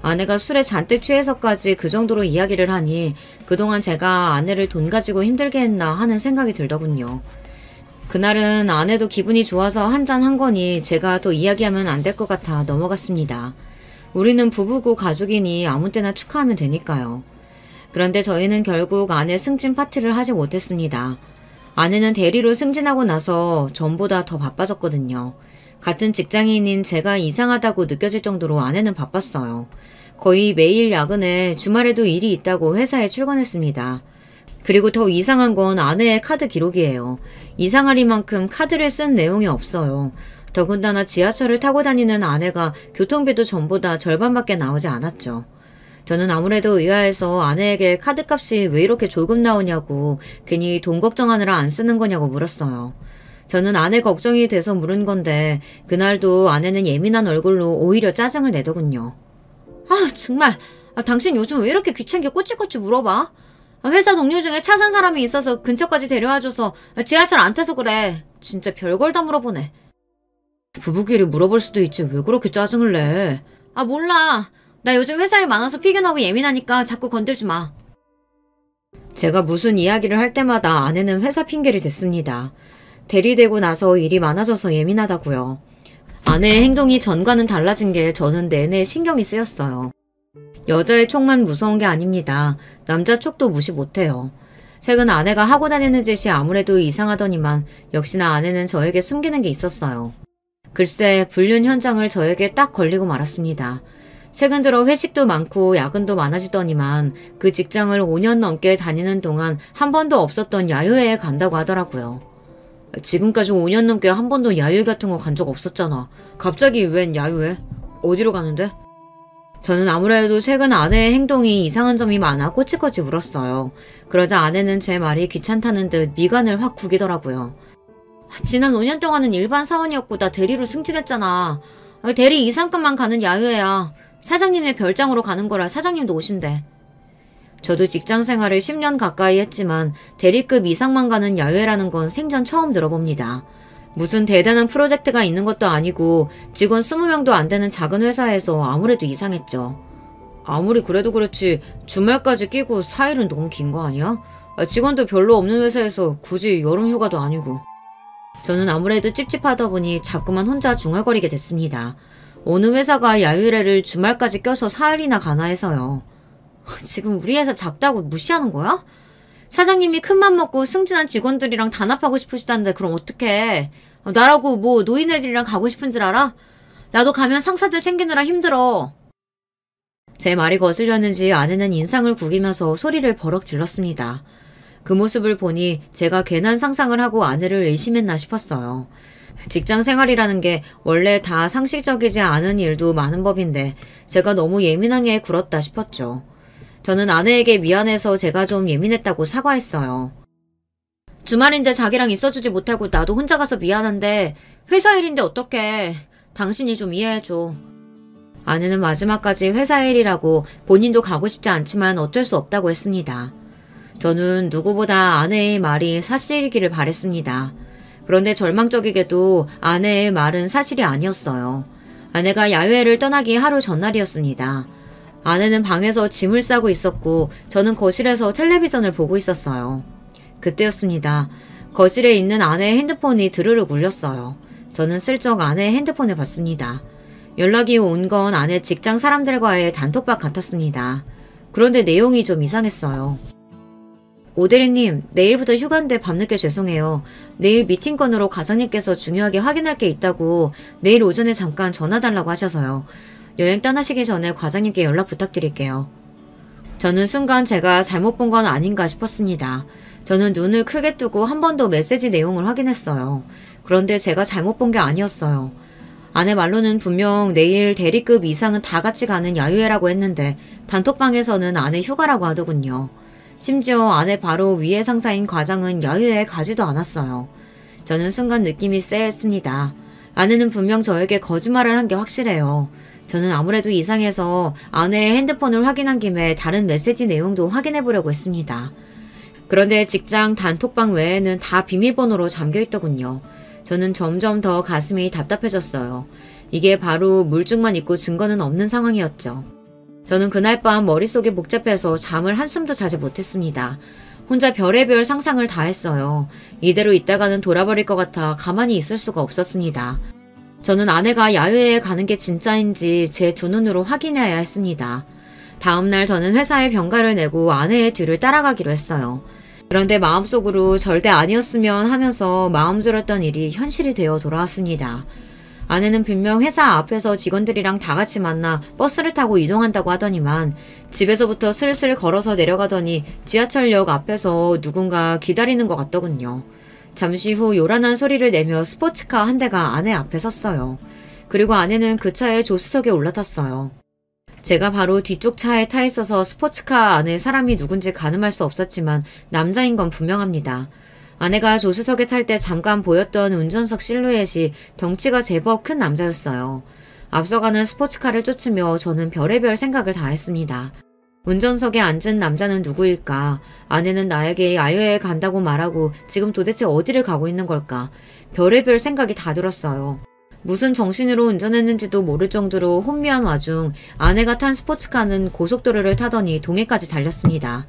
아내가 술에 잔뜩 취해서까지 그 정도로 이야기를 하니 그동안 제가 아내를 돈 가지고 힘들게 했나 하는 생각이 들더군요. 그날은 아내도 기분이 좋아서 한잔 한 거니 제가 더 이야기하면 안 될 것 같아 넘어갔습니다. 우리는 부부고 가족이니 아무 때나 축하하면 되니까요. 그런데 저희는 결국 아내 승진 파티를 하지 못했습니다. 아내는 대리로 승진하고 나서 전보다 더 바빠졌거든요. 같은 직장인인 제가 이상하다고 느껴질 정도로 아내는 바빴어요. 거의 매일 야근에 주말에도 일이 있다고 회사에 출근했습니다. 그리고 더 이상한 건 아내의 카드 기록이에요. 이상하리만큼 카드를 쓴 내용이 없어요. 더군다나 지하철을 타고 다니는 아내가 교통비도 전보다 절반밖에 나오지 않았죠. 저는 아무래도 의아해서 아내에게 카드값이 왜 이렇게 조금 나오냐고 괜히 돈 걱정하느라 안 쓰는 거냐고 물었어요. 저는 아내 걱정이 돼서 물은 건데 그날도 아내는 예민한 얼굴로 오히려 짜증을 내더군요. 아 정말 당신 요즘 왜 이렇게 귀찮게 꼬치꼬치 물어봐? 회사 동료 중에 차 산 사람이 있어서 근처까지 데려와줘서 지하철 안 타서 그래. 진짜 별걸 다 물어보네. 부부끼리 물어볼 수도 있지 왜 그렇게 짜증을 내? 아 몰라. 나 요즘 회사 일 많아서 피곤하고 예민하니까 자꾸 건들지 마. 제가 무슨 이야기를 할 때마다 아내는 회사 핑계를 댔습니다. 대리되고 나서 일이 많아져서 예민하다고요. 아내의 행동이 전과는 달라진 게 저는 내내 신경이 쓰였어요. 여자의 촉만 무서운 게 아닙니다. 남자 촉도 무시 못해요. 최근 아내가 하고 다니는 짓이 아무래도 이상하더니만 역시나 아내는 저에게 숨기는 게 있었어요. 글쎄 불륜 현장을 저에게 딱 걸리고 말았습니다. 최근 들어 회식도 많고 야근도 많아지더니만 그 직장을 5년 넘게 다니는 동안 한 번도 없었던 야유회에 간다고 하더라고요. 지금까지 5년 넘게 한 번도 야유회 같은 거 간 적 없었잖아. 갑자기 웬 야유회? 어디로 가는데? 저는 아무래도 최근 아내의 행동이 이상한 점이 많아 꼬치꼬치 울었어요. 그러자 아내는 제 말이 귀찮다는 듯 미간을 확 구기더라고요. 지난 5년 동안은 일반 사원이었고 나 대리로 승진했잖아. 대리 이상급만 가는 야유회야. 사장님의 별장으로 가는 거라 사장님도 오신대. 저도 직장 생활을 10년 가까이 했지만 대리급 이상만 가는 야유회라는 건 생전 처음 들어봅니다. 무슨 대단한 프로젝트가 있는 것도 아니고 직원 20명도 안 되는 작은 회사에서 아무래도 이상했죠. 아무리 그래도 그렇지 주말까지 끼고 4일은 너무 긴 거 아니야? 직원도 별로 없는 회사에서 굳이 여름 휴가도 아니고. 저는 아무래도 찝찝하다 보니 자꾸만 혼자 중얼거리게 됐습니다. 어느 회사가 야유회를 주말까지 껴서 4일이나 가나 해서요. 지금 우리 회사 작다고 무시하는 거야? 사장님이 큰맘 먹고 승진한 직원들이랑 단합하고 싶으시다는데 그럼 어떡해. 나라고 뭐 노인애들이랑 가고 싶은 줄 알아? 나도 가면 상사들 챙기느라 힘들어. 제 말이 거슬렸는지 아내는 인상을 구기면서 소리를 버럭 질렀습니다. 그 모습을 보니 제가 괜한 상상을 하고 아내를 의심했나 싶었어요. 직장 생활이라는 게 원래 다 상식적이지 않은 일도 많은 법인데 제가 너무 예민하게 굴었다 싶었죠. 저는 아내에게 미안해서 제가 좀 예민했다고 사과했어요. 주말인데 자기랑 있어주지 못하고 나도 혼자 가서 미안한데 회사 일인데 어떡해. 당신이 좀 이해해줘. 아내는 마지막까지 회사 일이라고 본인도 가고 싶지 않지만 어쩔 수 없다고 했습니다. 저는 누구보다 아내의 말이 사실이기를 바랬습니다. 그런데 절망적이게도 아내의 말은 사실이 아니었어요. 아내가 야유회를 떠나기 하루 전날이었습니다. 아내는 방에서 짐을 싸고 있었고 저는 거실에서 텔레비전을 보고 있었어요. 그때였습니다. 거실에 있는 아내의 핸드폰이 드르륵 울렸어요. 저는 슬쩍 아내의 핸드폰을 봤습니다. 연락이 온 건 아내 직장 사람들과의 단톡방 같았습니다. 그런데 내용이 좀 이상했어요. 오대리님, 내일부터 휴가인데 밤늦게 죄송해요. 내일 미팅 건으로 과장님께서 중요하게 확인할 게 있다고 내일 오전에 잠깐 전화 달라고 하셔서요. 여행 떠나시기 전에 과장님께 연락 부탁드릴게요. 저는 순간 제가 잘못 본 건 아닌가 싶었습니다. 저는 눈을 크게 뜨고 한 번 더 메시지 내용을 확인했어요. 그런데 제가 잘못 본 게 아니었어요. 아내 말로는 분명 내일 대리급 이상은 다 같이 가는 야유회라고 했는데 단톡방에서는 아내 휴가라고 하더군요. 심지어 아내 바로 위에 상사인 과장은 야유회에 가지도 않았어요. 저는 순간 느낌이 쎄했습니다. 아내는 분명 저에게 거짓말을 한 게 확실해요. 저는 아무래도 이상해서 아내의 핸드폰을 확인한 김에 다른 메시지 내용도 확인해보려고 했습니다. 그런데 직장 단톡방 외에는 다 비밀번호로 잠겨있더군요. 저는 점점 더 가슴이 답답해졌어요. 이게 바로 물증만 있고 증거는 없는 상황이었죠. 저는 그날 밤 머릿속이 복잡해서 잠을 한숨도 자지 못했습니다. 혼자 별의별 상상을 다 했어요. 이대로 있다가는 돌아버릴 것 같아 가만히 있을 수가 없었습니다. 저는 아내가 야유회에 가는 게 진짜인지 제 두 눈으로 확인해야 했습니다. 다음날 저는 회사에 병가를 내고 아내의 뒤를 따라가기로 했어요. 그런데 마음속으로 절대 아니었으면 하면서 마음 졸였던 일이 현실이 되어 돌아왔습니다. 아내는 분명 회사 앞에서 직원들이랑 다 같이 만나 버스를 타고 이동한다고 하더니만 집에서부터 슬슬 걸어서 내려가더니 지하철역 앞에서 누군가 기다리는 것 같더군요. 잠시 후 요란한 소리를 내며 스포츠카 한 대가 아내 앞에 섰어요. 그리고 아내는 그 차에 조수석에 올라탔어요. 제가 바로 뒤쪽 차에 타 있어서 스포츠카 안에 사람이 누군지 가늠할 수 없었지만 남자인 건 분명합니다. 아내가 조수석에 탈 때 잠깐 보였던 운전석 실루엣이 덩치가 제법 큰 남자였어요. 앞서가는 스포츠카를 쫓으며 저는 별의별 생각을 다 했습니다. 운전석에 앉은 남자는 누구일까? 아내는 나에게 야유회에 간다고 말하고 지금 도대체 어디를 가고 있는 걸까? 별의별 생각이 다 들었어요. 무슨 정신으로 운전했는지도 모를 정도로 혼미한 와중 아내가 탄 스포츠카는 고속도로를 타더니 동해까지 달렸습니다.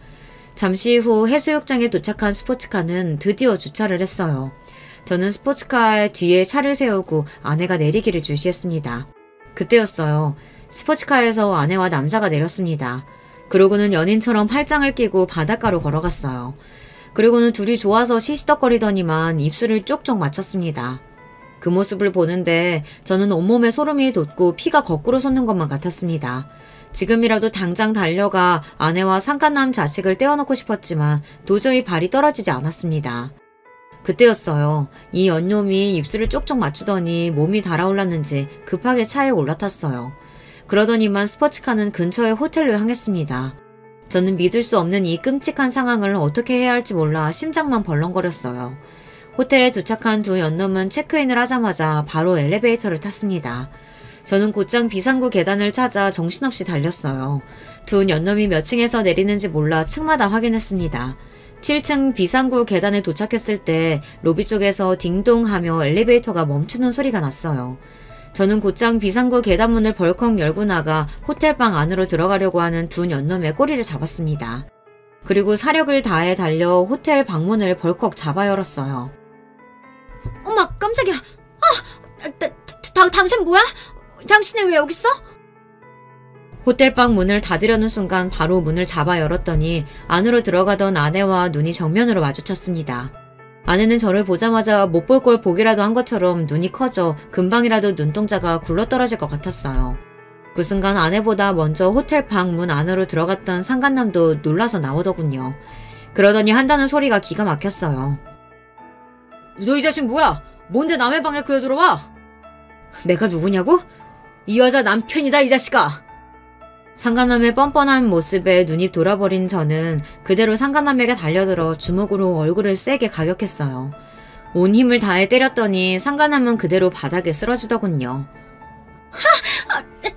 잠시 후 해수욕장에 도착한 스포츠카는 드디어 주차를 했어요. 저는 스포츠카 뒤에 차를 세우고 아내가 내리기를 주시했습니다. 그때였어요. 스포츠카에서 아내와 남자가 내렸습니다. 그러고는 연인처럼 팔짱을 끼고 바닷가로 걸어갔어요. 그리고는 둘이 좋아서 시시덕거리더니만 입술을 쪽쪽 맞췄습니다. 그 모습을 보는데 저는 온몸에 소름이 돋고 피가 거꾸로 솟는 것만 같았습니다. 지금이라도 당장 달려가 아내와 상간남 자식을 떼어놓고 싶었지만 도저히 발이 떨어지지 않았습니다. 그때였어요. 이 연놈이 입술을 쪽쪽 맞추더니 몸이 달아올랐는지 급하게 차에 올라탔어요. 그러더니만 스포츠카는 근처의 호텔로 향했습니다. 저는 믿을 수 없는 이 끔찍한 상황을 어떻게 해야 할지 몰라 심장만 벌렁거렸어요. 호텔에 도착한 두 연놈은 체크인을 하자마자 바로 엘리베이터를 탔습니다. 저는 곧장 비상구 계단을 찾아 정신없이 달렸어요. 두 연놈이 몇 층에서 내리는지 몰라 층마다 확인했습니다. 7층 비상구 계단에 도착했을 때 로비 쪽에서 딩동하며 엘리베이터가 멈추는 소리가 났어요. 저는 곧장 비상구 계단문을 벌컥 열고 나가 호텔방 안으로 들어가려고 하는 두 연놈의 꼬리를 잡았습니다. 그리고 사력을 다해 달려 호텔 방문을 벌컥 잡아 열었어요. 엄마, 깜짝이야. 당신 뭐야? 당신이 왜 여기 있어? 호텔방 문을 닫으려는 순간 바로 문을 잡아 열었더니 안으로 들어가던 아내와 눈이 정면으로 마주쳤습니다. 아내는 저를 보자마자 못 볼 걸 보기라도 한 것처럼 눈이 커져 금방이라도 눈동자가 굴러떨어질 것 같았어요. 그 순간 아내보다 먼저 호텔 방 문 안으로 들어갔던 상간남도 놀라서 나오더군요. 그러더니 한다는 소리가 기가 막혔어요. 너 이 자식 뭐야? 뭔데 남의 방에 그여 들어와? 내가 누구냐고? 이 여자 남편이다 이 자식아. 상간남의 뻔뻔한 모습에 눈이 돌아버린 저는 그대로 상간남에게 달려들어 주먹으로 얼굴을 세게 가격했어요. 온 힘을 다해 때렸더니 상간남은 그대로 바닥에 쓰러지더군요.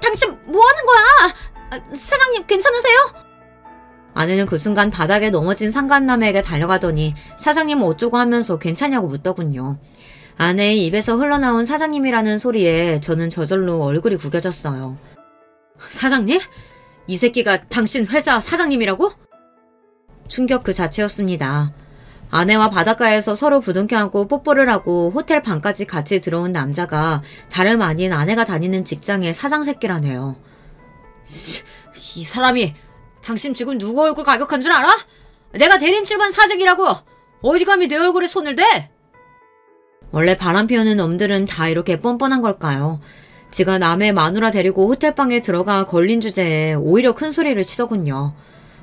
당신 뭐 하는 거야? 사장님 괜찮으세요? 아내는 그 순간 바닥에 넘어진 상간남에게 달려가더니 사장님 어쩌고 하면서 괜찮냐고 묻더군요. 아내의 입에서 흘러나온 사장님이라는 소리에 저는 저절로 얼굴이 구겨졌어요. 사장님? 이 새끼가 당신 회사 사장님이라고? 충격 그 자체였습니다. 아내와 바닷가에서 서로 부둥켜 안고 뽀뽀를 하고 호텔 방까지 같이 들어온 남자가 다름 아닌 아내가 다니는 직장의 사장 새끼라네요. 이 사람이 당신 지금 누구 얼굴 가격한 줄 알아? 내가 대림출반 사직이라고! 어디 감히 내 얼굴에 손을 대? 원래 바람 피우는 놈들은 다 이렇게 뻔뻔한 걸까요? 지가 남의 마누라 데리고 호텔방에 들어가 걸린 주제에 오히려 큰 소리를 치더군요.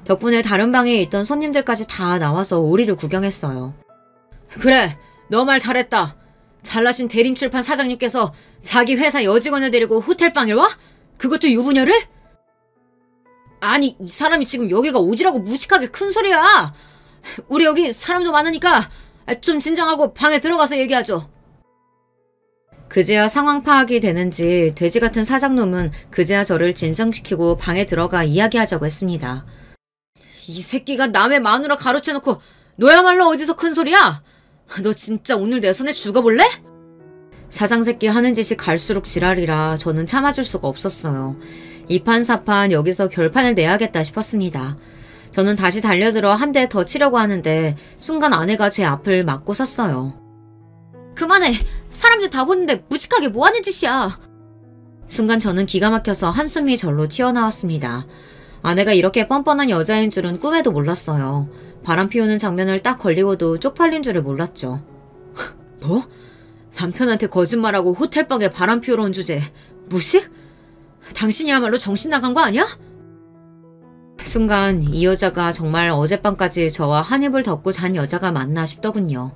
덕분에 다른 방에 있던 손님들까지 다 나와서 우리를 구경했어요. 그래, 너 말 잘했다. 잘나신 대림출판 사장님께서 자기 회사 여직원을 데리고 호텔방에 와? 그것도 유부녀를? 아니, 이 사람이 지금 여기가 어디라고 무식하게 큰 소리야. 우리 여기 사람도 많으니까 좀 진정하고 방에 들어가서 얘기하죠. 그제야 상황 파악이 되는지 돼지 같은 사장놈은 그제야 저를 진정시키고 방에 들어가 이야기하자고 했습니다. 이 새끼가 남의 마누라 가로채놓고 너야말로 어디서 큰 소리야? 너 진짜 오늘 내 손에 죽어볼래? 사장 새끼 하는 짓이 갈수록 지랄이라 저는 참아줄 수가 없었어요. 이판사판 여기서 결판을 내야겠다 싶었습니다. 저는 다시 달려들어 한 대 더 치려고 하는데 순간 아내가 제 앞을 막고 섰어요. 그만해. 사람들 다 보는데 무식하게 뭐하는 짓이야. 순간 저는 기가 막혀서 한숨이 절로 튀어나왔습니다. 아내가 이렇게 뻔뻔한 여자인 줄은 꿈에도 몰랐어요. 바람 피우는 장면을 딱 걸리고도 쪽팔린 줄을 몰랐죠. 뭐? 남편한테 거짓말하고 호텔방에 바람 피우러 온 주제 무식? 당신이야말로 정신 나간 거 아니야? 순간 이 여자가 정말 어젯밤까지 저와 한 입을 덮고 잔 여자가 맞나 싶더군요.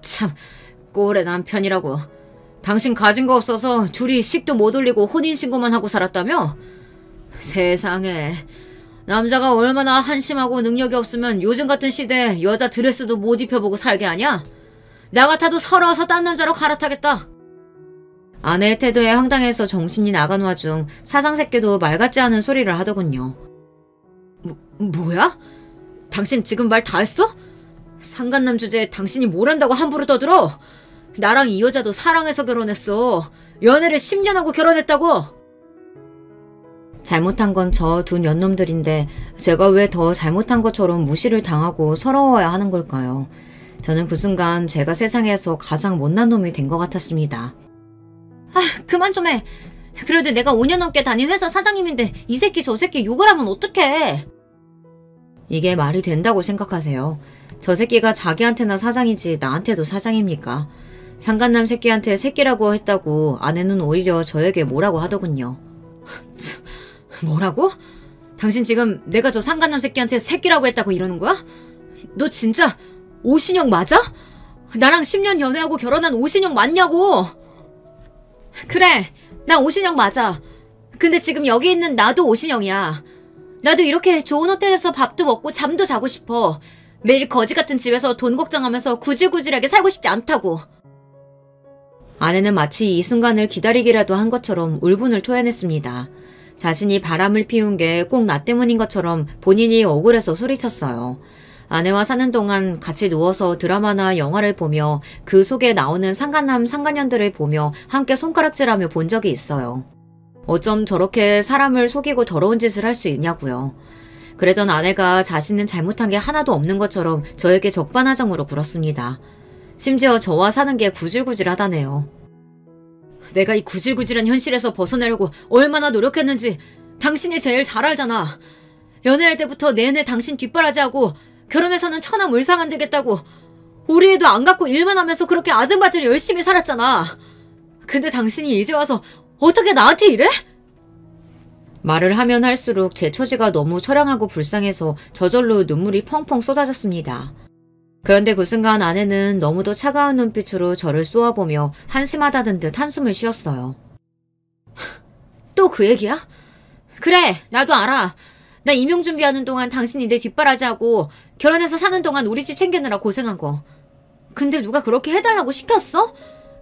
참, 꼴의 남편이라고. 당신 가진 거 없어서 둘이 식도 못 올리고 혼인신고만 하고 살았다며? 세상에, 남자가 얼마나 한심하고 능력이 없으면 요즘 같은 시대에 여자 드레스도 못 입혀보고 살게 하냐? 나 같아도 서러워서 딴 남자로 갈아타겠다. 아내의 태도에 황당해서 정신이 나간 와중 사장 새끼도 말 같지 않은 소리를 하더군요. 뭐야? 당신 지금 말 다 했어? 상간남 주제에 당신이 뭘 한다고 함부로 떠들어? 나랑 이 여자도 사랑해서 결혼했어. 연애를 10년 하고 결혼했다고. 잘못한 건 저 두 년놈들인데 제가 왜 더 잘못한 것처럼 무시를 당하고 서러워야 하는 걸까요? 저는 그 순간 제가 세상에서 가장 못난 놈이 된 것 같았습니다. 그만 좀 해. 그래도 내가 5년 넘게 다닌 회사 사장님인데 이 새끼 저 새끼 욕을 하면 어떡해. 이게 말이 된다고 생각하세요? 저 새끼가 자기한테나 사장이지 나한테도 사장입니까? 상간남 새끼한테 새끼라고 했다고 아내는 오히려 저에게 뭐라고 하더군요. 뭐라고? 당신 지금 내가 저 상간남 새끼한테 새끼라고 했다고 이러는 거야? 너 진짜 오신영 맞아? 나랑 10년 연애하고 결혼한 오신영 맞냐고? 그래, 나 오신영 맞아. 근데 지금 여기 있는 나도 오신영이야. 나도 이렇게 좋은 호텔에서 밥도 먹고 잠도 자고 싶어. 매일 거지 같은 집에서 돈 걱정하면서 구질구질하게 살고 싶지 않다고. 아내는 마치 이 순간을 기다리기라도 한 것처럼 울분을 토해냈습니다. 자신이 바람을 피운 게 꼭 나 때문인 것처럼 본인이 억울해서 소리쳤어요. 아내와 사는 동안 같이 누워서 드라마나 영화를 보며 그 속에 나오는 상간남 상간녀들을 보며 함께 손가락질하며 본 적이 있어요. 어쩜 저렇게 사람을 속이고 더러운 짓을 할 수 있냐고요. 그러던 아내가 자신은 잘못한 게 하나도 없는 것처럼 저에게 적반하장으로 굴었습니다. 심지어 저와 사는 게 구질구질하다네요. 내가 이 구질구질한 현실에서 벗어나려고 얼마나 노력했는지 당신이 제일 잘 알잖아. 연애할 때부터 내내 당신 뒷바라지하고 결혼해서는 천하 물사 만들겠다고 우리 애도 안 갖고 일만 하면서 그렇게 아등바등 열심히 살았잖아. 근데 당신이 이제 와서 어떻게 나한테 이래? 말을 하면 할수록 제 처지가 너무 처량하고 불쌍해서 저절로 눈물이 펑펑 쏟아졌습니다. 그런데 그 순간 아내는 너무도 차가운 눈빛으로 저를 쏘아보며 한심하다는 듯 한숨을 쉬었어요. 또 그 얘기야? 그래, 나도 알아. 나 임용 준비하는 동안 당신이 내 뒷바라지하고 결혼해서 사는 동안 우리 집 챙기느라 고생한 거. 근데 누가 그렇게 해달라고 시켰어?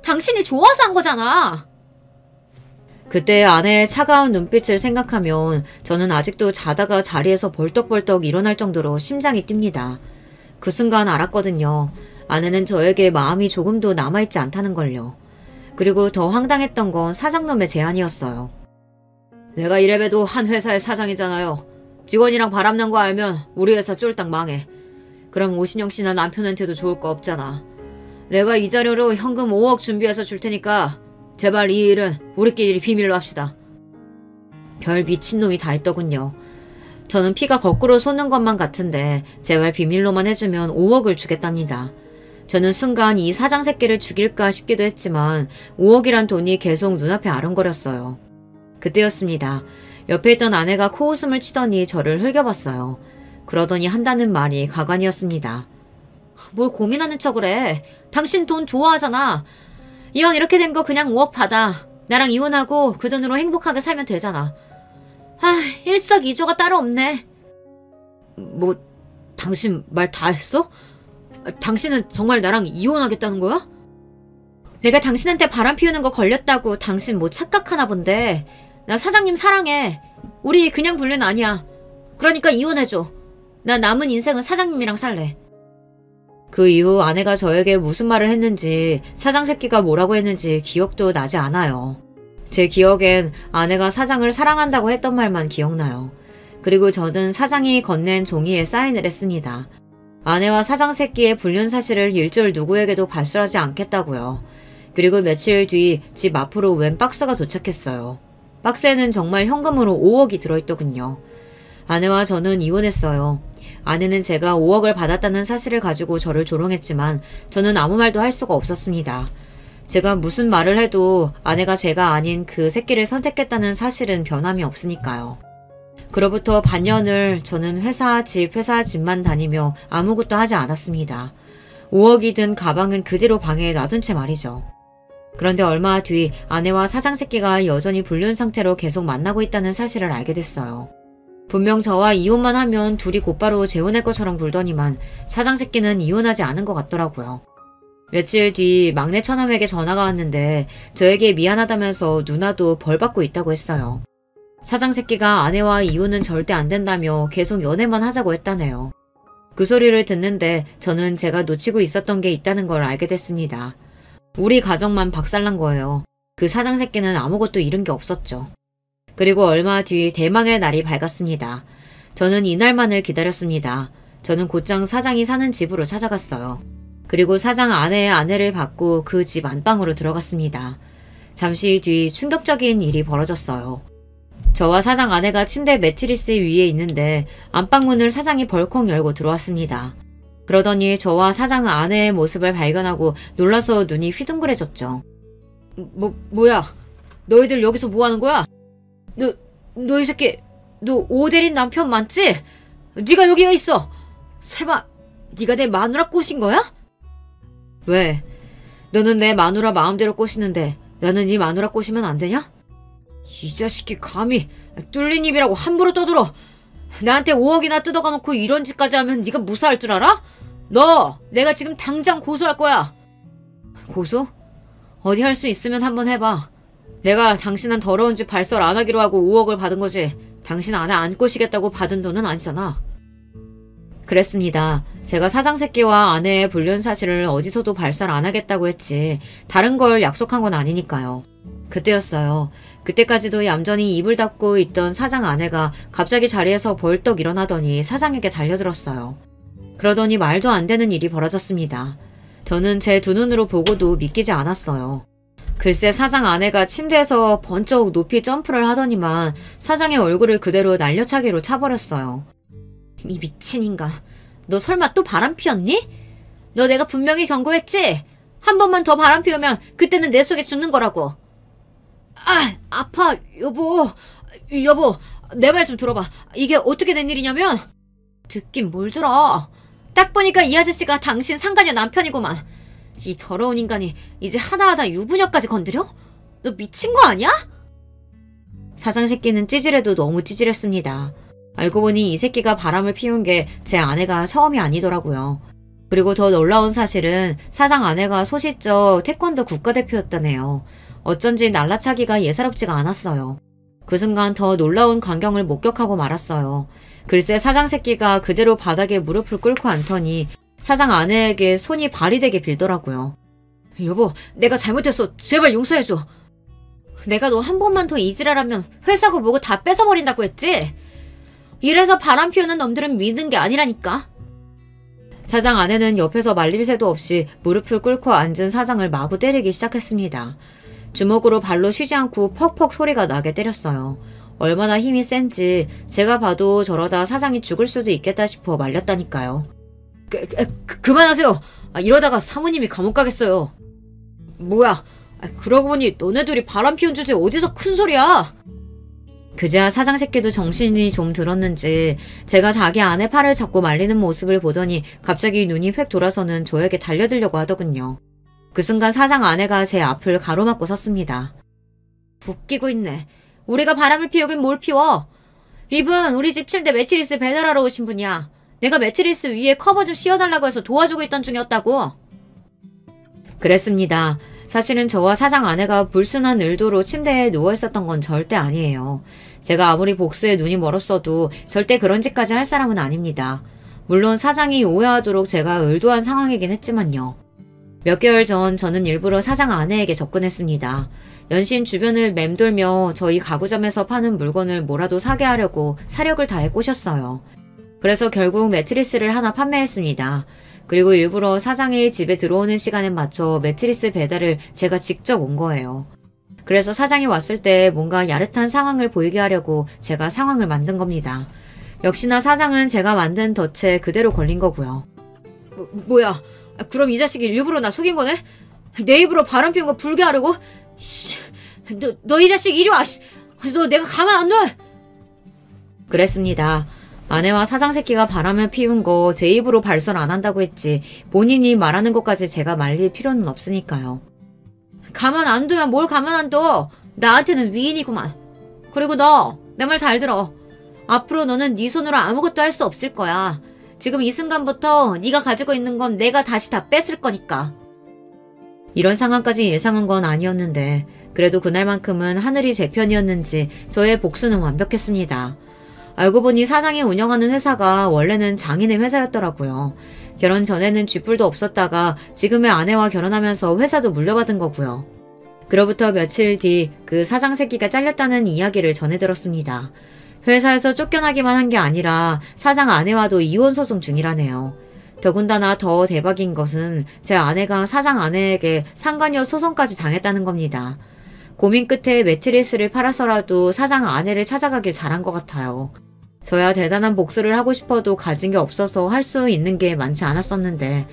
당신이 좋아서 한 거잖아. 그때 아내의 차가운 눈빛을 생각하면 저는 아직도 자다가 자리에서 벌떡벌떡 일어날 정도로 심장이 뜁니다. 그 순간 알았거든요. 아내는 저에게 마음이 조금도 남아있지 않다는 걸요. 그리고 더 황당했던 건 사장놈의 제안이었어요. 내가 이래봬도 한 회사의 사장이잖아요. 직원이랑 바람난 거 알면 우리 회사 쫄딱 망해. 그럼 오신영 씨나 남편한테도 좋을 거 없잖아. 내가 이 자료로 현금 5억 준비해서 줄 테니까 제발 이 일은 우리끼리 비밀로 합시다. 별 미친놈이 다 있더군요. 저는 피가 거꾸로 솟는 것만 같은데 제발 비밀로만 해주면 5억을 주겠답니다. 저는 순간 이 사장 새끼를 죽일까 싶기도 했지만 5억이란 돈이 계속 눈앞에 아른거렸어요. 그때였습니다. 옆에 있던 아내가 코웃음을 치더니 저를 흘겨봤어요. 그러더니 한다는 말이 가관이었습니다. 뭘 고민하는 척을 해. 당신 돈 좋아하잖아. 이왕 이렇게 된 거 그냥 5억 받아. 나랑 이혼하고 그 돈으로 행복하게 살면 되잖아. 일석이조가 따로 없네. 뭐, 당신 말 다 했어? 당신은 정말 나랑 이혼하겠다는 거야? 내가 당신한테 바람 피우는 거 걸렸다고 당신 뭐 착각하나 본데. 나 사장님 사랑해. 우리 그냥 불륜 아니야. 그러니까 이혼해줘. 나 남은 인생은 사장님이랑 살래. 그 이후 아내가 저에게 무슨 말을 했는지 사장 새끼가 뭐라고 했는지 기억도 나지 않아요. 제 기억엔 아내가 사장을 사랑한다고 했던 말만 기억나요. 그리고 저는 사장이 건넨 종이에 사인을 했습니다. 아내와 사장 새끼의 불륜 사실을 일절 누구에게도 발설하지 않겠다고요. 그리고 며칠 뒤 집 앞으로 웬 박스가 도착했어요. 박스에는 정말 현금으로 5억이 들어있더군요. 아내와 저는 이혼했어요. 아내는 제가 5억을 받았다는 사실을 가지고 저를 조롱했지만 저는 아무 말도 할 수가 없었습니다. 제가 무슨 말을 해도 아내가 제가 아닌 그 새끼를 선택했다는 사실은 변함이 없으니까요. 그로부터 반년을 저는 회사 집만 다니며 아무것도 하지 않았습니다. 5억이 든 가방은 그대로 방에 놔둔 채 말이죠. 그런데 얼마 뒤 아내와 사장 새끼가 여전히 불륜 상태로 계속 만나고 있다는 사실을 알게 됐어요. 분명 저와 이혼만 하면 둘이 곧바로 재혼할 것처럼 굴더니만 사장 새끼는 이혼하지 않은 것 같더라고요. 며칠 뒤 막내 처남에게 전화가 왔는데 저에게 미안하다면서 누나도 벌 받고 있다고 했어요. 사장 새끼가 아내와 이혼은 절대 안 된다며 계속 연애만 하자고 했다네요. 그 소리를 듣는데 저는 제가 놓치고 있었던 게 있다는 걸 알게 됐습니다. 우리 가정만 박살난 거예요. 그 사장 새끼는 아무것도 잃은 게 없었죠. 그리고 얼마 뒤 대망의 날이 밝았습니다. 저는 이날만을 기다렸습니다. 저는 곧장 사장이 사는 집으로 찾아갔어요. 그리고 사장 아내의 아내를 받고 그 집 안방으로 들어갔습니다. 잠시 뒤 충격적인 일이 벌어졌어요. 저와 사장 아내가 침대 매트리스 위에 있는데 안방문을 사장이 벌컥 열고 들어왔습니다. 그러더니 저와 사장 아내의 모습을 발견하고 놀라서 눈이 휘둥그레졌죠. 뭐야? 너희들 여기서 뭐 하는 거야? 너 이 새끼, 너 오대린 남편 맞지? 네가 여기 왜 있어? 설마 네가 내 마누라 꼬신 거야? 왜? 너는 내 마누라 마음대로 꼬시는데 나는 네 마누라 꼬시면 안 되냐? 이 자식이 감히 뚫린 입이라고 함부로 떠들어. 나한테 5억이나 뜯어가놓고 이런 짓까지 하면 네가 무사할 줄 알아? 너 내가 지금 당장 고소할 거야. 고소? 어디 할 수 있으면 한번 해봐. 내가 당신은 더러운 짓 발설 안 하기로 하고 5억을 받은 거지. 당신 아내 안 꼬시겠다고 받은 돈은 아니잖아. 그랬습니다. 제가 사장 새끼와 아내의 불륜 사실을 어디서도 발설 안 하겠다고 했지 다른 걸 약속한 건 아니니까요. 그때였어요. 그때까지도 얌전히 입을 닫고 있던 사장 아내가 갑자기 자리에서 벌떡 일어나더니 사장에게 달려들었어요. 그러더니 말도 안 되는 일이 벌어졌습니다. 저는 제 두 눈으로 보고도 믿기지 않았어요. 글쎄 사장 아내가 침대에서 번쩍 높이 점프를 하더니만 사장의 얼굴을 그대로 날려차기로 차버렸어요. 이 미친 인간. 너 설마 또 바람 피웠니? 너 내가 분명히 경고했지? 한 번만 더 바람 피우면 그때는 내 속에 죽는 거라고. 아, 아파, 여보. 여보, 내 말 좀 들어봐. 이게 어떻게 된 일이냐면 듣긴 뭘 들어. 딱 보니까 이 아저씨가 당신 상간녀 남편이구만. 이 더러운 인간이 이제 하나하나 유부녀까지 건드려? 너 미친 거 아니야? 사장 새끼는 찌질해도 너무 찌질했습니다. 알고 보니 이 새끼가 바람을 피운 게 제 아내가 처음이 아니더라고요. 그리고 더 놀라운 사실은 사장 아내가 소시적 태권도 국가대표였다네요. 어쩐지 날라차기가 예사롭지가 않았어요. 그 순간 더 놀라운 광경을 목격하고 말았어요. 글쎄 사장 새끼가 그대로 바닥에 무릎을 꿇고 앉더니 사장 아내에게 손이 발이 되게 빌더라고요. 여보, 내가 잘못했어. 제발 용서해줘. 내가 너 한 번만 더 이지랄하면 회사고 뭐고 다 뺏어버린다고 했지? 이래서 바람 피우는 놈들은 믿는 게 아니라니까. 사장 아내는 옆에서 말릴 새도 없이 무릎을 꿇고 앉은 사장을 마구 때리기 시작했습니다. 주먹으로 발로 쉬지 않고 퍽퍽 소리가 나게 때렸어요. 얼마나 힘이 센지 제가 봐도 저러다 사장이 죽을 수도 있겠다 싶어 말렸다니까요. 그만하세요. 이러다가 사모님이 감옥 가겠어요. 뭐야, 그러고 보니 너네 둘이 바람 피운 주제에 어디서 큰 소리야. 그제야 사장 새끼도 정신이 좀 들었는지 제가 자기 아내 팔을 잡고 말리는 모습을 보더니 갑자기 눈이 획 돌아서는 저에게 달려들려고 하더군요. 그 순간 사장 아내가 제 앞을 가로막고 섰습니다. 웃기고 있네. 우리가 바람을 피우긴 뭘 피워. 이분 우리 집 침대 매트리스 배달하러 오신 분이야. 내가 매트리스 위에 커버 좀 씌워달라고 해서 도와주고 있던 중이었다고. 그랬습니다. 사실은 저와 사장 아내가 불순한 의도로 침대에 누워있었던 건 절대 아니에요. 제가 아무리 복수에 눈이 멀었어도 절대 그런 짓까지 할 사람은 아닙니다. 물론 사장이 오해하도록 제가 의도한 상황이긴 했지만요. 몇 개월 전 저는 일부러 사장 아내에게 접근했습니다. 연신 주변을 맴돌며 저희 가구점에서 파는 물건을 뭐라도 사게 하려고 사력을 다해 꼬셨어요. 그래서 결국 매트리스를 하나 판매했습니다. 그리고 일부러 사장이 집에 들어오는 시간에 맞춰 매트리스 배달을 제가 직접 온 거예요. 그래서 사장이 왔을 때 뭔가 야릇한 상황을 보이게 하려고 제가 상황을 만든 겁니다. 역시나 사장은 제가 만든 덫에 그대로 걸린 거고요. 뭐야? 그럼 이 자식이 일부러 나 속인 거네? 내 입으로 바람 피운 거 불게 하려고? 너 이 자식 이리 와! 너 내가 가만 안 둬! 그랬습니다. 아내와 사장 새끼가 바람을 피운 거 제 입으로 발설 안 한다고 했지 본인이 말하는 것까지 제가 말릴 필요는 없으니까요. 가만 안 두면 뭘 가만 안 둬? 나한테는 위인이구만. 그리고 너 내 말 잘 들어. 앞으로 너는 네 손으로 아무것도 할 수 없을 거야. 지금 이 순간부터 네가 가지고 있는 건 내가 다시 다 뺏을 거니까. 이런 상황까지 예상한 건 아니었는데 그래도 그날만큼은 하늘이 제 편이었는지 저의 복수는 완벽했습니다. 알고 보니 사장이 운영하는 회사가 원래는 장인의 회사였더라고요. 결혼 전에는 쥐뿔도 없었다가 지금의 아내와 결혼하면서 회사도 물려받은 거고요. 그로부터 며칠 뒤 그 사장 새끼가 잘렸다는 이야기를 전해 들었습니다. 회사에서 쫓겨나기만 한 게 아니라 사장 아내와도 이혼 소송 중이라네요. 더군다나 더 대박인 것은 제 아내가 사장 아내에게 상간녀 소송까지 당했다는 겁니다. 고민 끝에 매트리스를 팔아서라도 사장 아내를 찾아가길 잘한 것 같아요. 저야 대단한 복수를 하고 싶어도 가진 게 없어서 할 수 있는 게 많지 않았었는데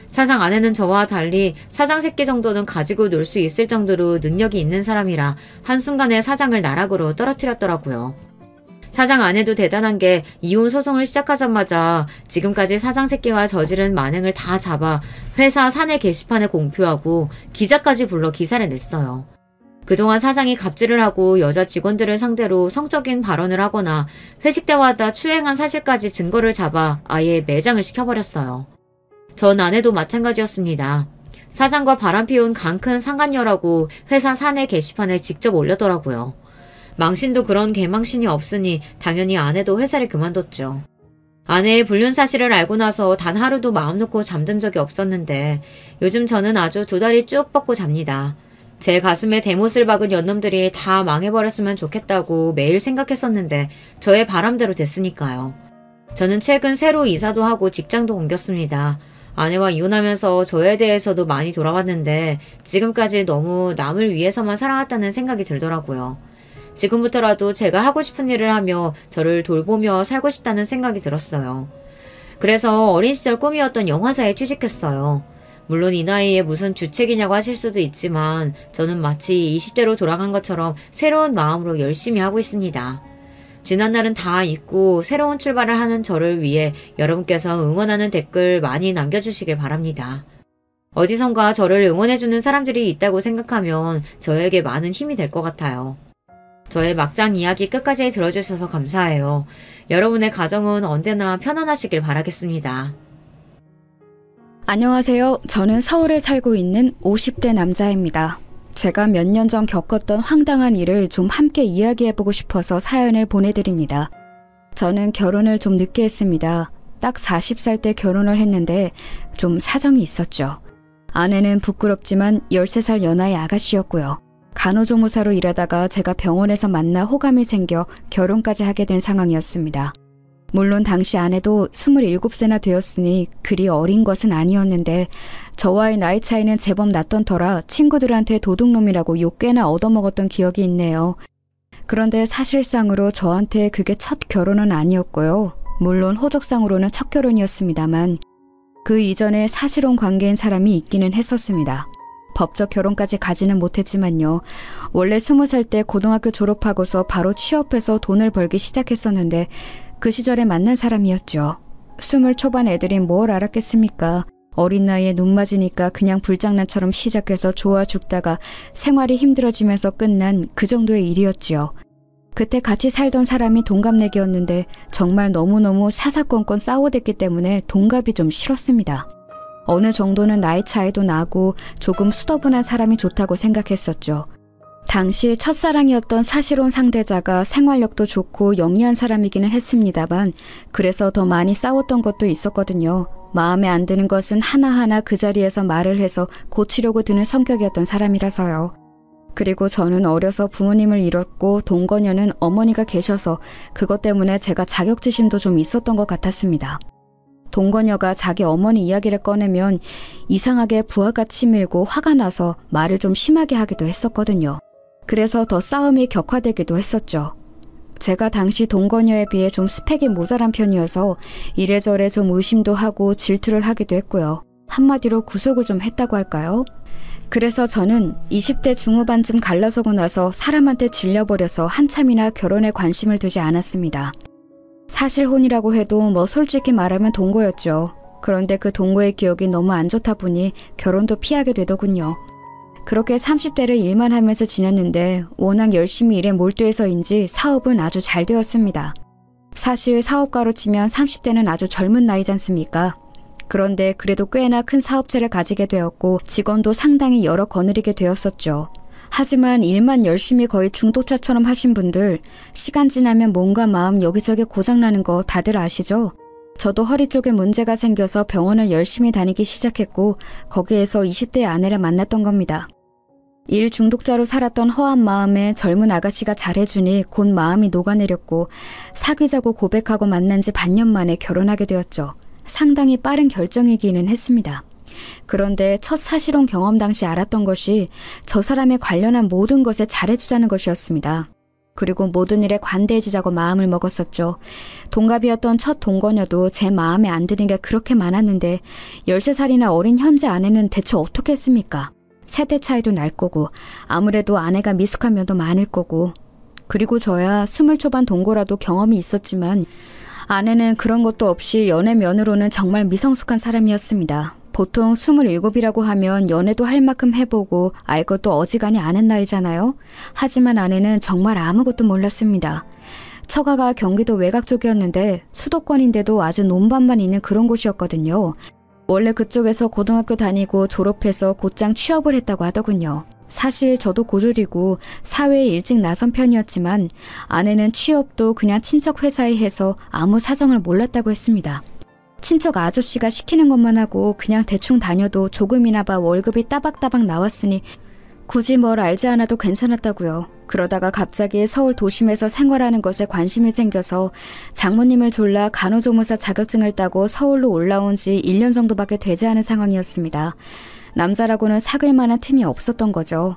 사장 아내는 저와 달리 사장 새끼 정도는 가지고 놀 수 있을 정도로 능력이 있는 사람이라 한순간에 사장을 나락으로 떨어뜨렸더라고요. 사장 아내도 대단한 게 이혼 소송을 시작하자마자 지금까지 사장 새끼가 저지른 만행을 다 잡아 회사 사내 게시판에 공표하고 기자까지 불러 기사를 냈어요. 그동안 사장이 갑질을 하고 여자 직원들을 상대로 성적인 발언을 하거나 회식 때마다 추행한 사실까지 증거를 잡아 아예 매장을 시켜버렸어요. 전 아내도 마찬가지였습니다. 사장과 바람 피운 강 큰 상간녀라고 회사 사내 게시판에 직접 올렸더라고요. 망신도 그런 개망신이 없으니 당연히 아내도 회사를 그만뒀죠. 아내의 불륜 사실을 알고 나서 단 하루도 마음 놓고 잠든 적이 없었는데 요즘 저는 아주 두 다리 쭉 뻗고 잡니다. 제 가슴에 대못을 박은 연놈들이 다 망해버렸으면 좋겠다고 매일 생각했었는데 저의 바람대로 됐으니까요. 저는 최근 새로 이사도 하고 직장도 옮겼습니다. 아내와 이혼하면서 저에 대해서도 많이 돌아봤는데 지금까지 너무 남을 위해서만 살아왔다는 생각이 들더라고요. 지금부터라도 제가 하고 싶은 일을 하며 저를 돌보며 살고 싶다는 생각이 들었어요. 그래서 어린 시절 꿈이었던 영화사에 취직했어요. 물론 이 나이에 무슨 주책이냐고 하실 수도 있지만 저는 마치 20대로 돌아간 것처럼 새로운 마음으로 열심히 하고 있습니다. 지난날은 다 잊고 새로운 출발을 하는 저를 위해 여러분께서 응원하는 댓글 많이 남겨주시길 바랍니다. 어디선가 저를 응원해주는 사람들이 있다고 생각하면 저에게 많은 힘이 될 것 같아요. 저의 막장 이야기 끝까지 들어주셔서 감사해요. 여러분의 가정은 언제나 편안하시길 바라겠습니다. 안녕하세요. 저는 서울에 살고 있는 50대 남자입니다. 제가 몇 년 전 겪었던 황당한 일을 좀 함께 이야기해보고 싶어서 사연을 보내드립니다. 저는 결혼을 좀 늦게 했습니다. 딱 40살 때 결혼을 했는데 좀 사정이 있었죠. 아내는 부끄럽지만 13살 연하의 아가씨였고요. 간호조무사로 일하다가 제가 병원에서 만나 호감이 생겨 결혼까지 하게 된 상황이었습니다. 물론 당시 아내도 27세나 되었으니 그리 어린 것은 아니었는데 저와의 나이 차이는 제법 났던 터라 친구들한테 도둑놈이라고 욕 꽤나 얻어먹었던 기억이 있네요. 그런데 사실상으로 저한테 그게 첫 결혼은 아니었고요. 물론 호적상으로는 첫 결혼이었습니다만 그 이전에 사실혼 관계인 사람이 있기는 했었습니다. 법적 결혼까지 가지는 못했지만요. 원래 20살 때 고등학교 졸업하고서 바로 취업해서 돈을 벌기 시작했었는데 그 시절에 만난 사람이었죠. 20 초반 애들이 뭘 알았겠습니까? 어린 나이에 눈 맞으니까 그냥 불장난처럼 시작해서 좋아 죽다가 생활이 힘들어지면서 끝난 그 정도의 일이었지요. 그때 같이 살던 사람이 동갑내기였는데 정말 너무너무 사사건건 싸워댔기 때문에 동갑이 좀 싫었습니다. 어느 정도는 나이 차이도 나고 조금 수더분한 사람이 좋다고 생각했었죠. 당시 첫사랑이었던 사실혼 상대자가 생활력도 좋고 영리한 사람이기는 했습니다만 그래서 더 많이 싸웠던 것도 있었거든요. 마음에 안 드는 것은 하나하나 그 자리에서 말을 해서 고치려고 드는 성격이었던 사람이라서요. 그리고 저는 어려서 부모님을 잃었고 동거녀는 어머니가 계셔서 그것 때문에 제가 자격지심도 좀 있었던 것 같았습니다. 동거녀가 자기 어머니 이야기를 꺼내면 이상하게 부하가 치밀고 화가 나서 말을 좀 심하게 하기도 했었거든요. 그래서 더 싸움이 격화되기도 했었죠. 제가 당시 동거녀에 비해 좀 스펙이 모자란 편이어서 이래저래 좀 의심도 하고 질투를 하기도 했고요. 한마디로 구속을 좀 했다고 할까요? 그래서 저는 20대 중후반쯤 갈라서고 나서 사람한테 질려버려서 한참이나 결혼에 관심을 두지 않았습니다. 사실혼이라고 해도 뭐 솔직히 말하면 동거였죠. 그런데 그 동거의 기억이 너무 안 좋다 보니 결혼도 피하게 되더군요. 그렇게 30대를 일만 하면서 지냈는데 워낙 열심히 일에 몰두해서인지 사업은 아주 잘 되었습니다. 사실 사업가로 치면 30대는 아주 젊은 나이지 않습니까? 그런데 그래도 꽤나 큰 사업체를 가지게 되었고 직원도 상당히 여러 거느리게 되었었죠. 하지만 일만 열심히 거의 중도차처럼 하신 분들 시간 지나면 몸과 마음 여기저기 고장나는 거 다들 아시죠? 저도 허리 쪽에 문제가 생겨서 병원을 열심히 다니기 시작했고 거기에서 20대 아내를 만났던 겁니다. 일 중독자로 살았던 허한 마음에 젊은 아가씨가 잘해주니 곧 마음이 녹아내렸고 사귀자고 고백하고 만난 지 반년 만에 결혼하게 되었죠. 상당히 빠른 결정이기는 했습니다. 그런데 첫 사실혼 경험 당시 알았던 것이 저 사람에 관련한 모든 것에 잘해주자는 것이었습니다. 그리고 모든 일에 관대해지자고 마음을 먹었었죠. 동갑이었던 첫 동거녀도 제 마음에 안 드는 게 그렇게 많았는데 13살이나 어린 현재 아내는 대체 어떻게 했습니까? 세대 차이도 날 거고 아무래도 아내가 미숙한 면도 많을 거고 그리고 저야 20 초반 동거라도 경험이 있었지만 아내는 그런 것도 없이 연애 면으로는 정말 미성숙한 사람이었습니다. 보통 27이라고 하면 연애도 할 만큼 해보고 알 것도 어지간히 아는 나이잖아요. 하지만 아내는 정말 아무것도 몰랐습니다. 처가가 경기도 외곽 쪽이었는데 수도권인데도 아주 논밭만 있는 그런 곳이었거든요. 원래 그쪽에서 고등학교 다니고 졸업해서 곧장 취업을 했다고 하더군요. 사실 저도 고졸이고 사회에 일찍 나선 편이었지만 아내는 취업도 그냥 친척 회사에 해서 아무 사정을 몰랐다고 했습니다. 친척 아저씨가 시키는 것만 하고 그냥 대충 다녀도 조금이나 봐 월급이 따박따박 나왔으니 굳이 뭘 알지 않아도 괜찮았다고요. 그러다가 갑자기 서울 도심에서 생활하는 것에 관심이 생겨서 장모님을 졸라 간호조무사 자격증을 따고 서울로 올라온 지 1년 정도밖에 되지 않은 상황이었습니다. 남자라고는 사귈 만한 틈이 없었던 거죠.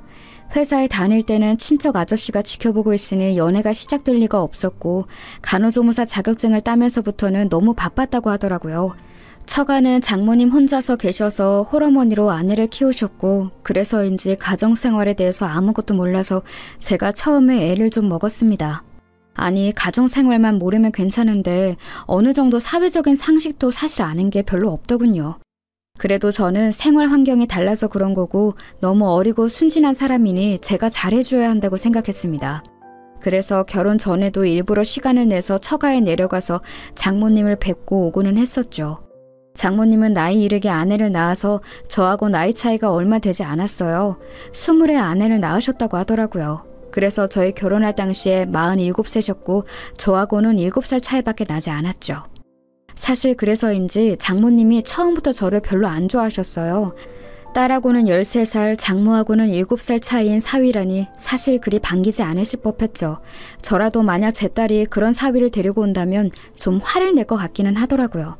회사에 다닐 때는 친척 아저씨가 지켜보고 있으니 연애가 시작될 리가 없었고 간호조무사 자격증을 따면서부터는 너무 바빴다고 하더라고요. 처가는 장모님 혼자서 계셔서 홀어머니로 아내를 키우셨고 그래서인지 가정생활에 대해서 아무것도 몰라서 제가 처음에 애를 좀 먹었습니다. 아니 가정생활만 모르면 괜찮은데 어느 정도 사회적인 상식도 사실 아는 게 별로 없더군요. 그래도 저는 생활 환경이 달라서 그런 거고 너무 어리고 순진한 사람이니 제가 잘해줘야 한다고 생각했습니다. 그래서 결혼 전에도 일부러 시간을 내서 처가에 내려가서 장모님을 뵙고 오고는 했었죠. 장모님은 나이 이르게 아내를 낳아서 저하고 나이 차이가 얼마 되지 않았어요. 20에 아내를 낳으셨다고 하더라고요. 그래서 저희 결혼할 당시에 47세셨고 저하고는 7살 차이밖에 나지 않았죠. 사실 그래서인지 장모님이 처음부터 저를 별로 안 좋아하셨어요. 딸하고는 13살, 장모하고는 7살 차이인 사위라니 사실 그리 반기지 않으실 법했죠. 저라도 만약 제 딸이 그런 사위를 데리고 온다면 좀 화를 낼 것 같기는 하더라고요.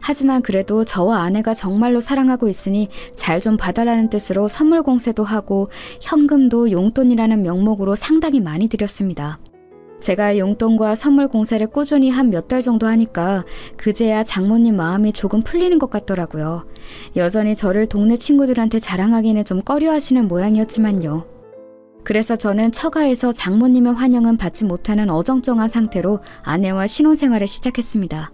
하지만 그래도 저와 아내가 정말로 사랑하고 있으니 잘 좀 봐달라는 뜻으로 선물 공세도 하고 현금도 용돈이라는 명목으로 상당히 많이 드렸습니다. 제가 용돈과 선물 공세를 꾸준히 한 몇 달 정도 하니까 그제야 장모님 마음이 조금 풀리는 것 같더라고요. 여전히 저를 동네 친구들한테 자랑하기는 좀 꺼려하시는 모양이었지만요. 그래서 저는 처가에서 장모님의 환영은 받지 못하는 어정쩡한 상태로 아내와 신혼생활을 시작했습니다.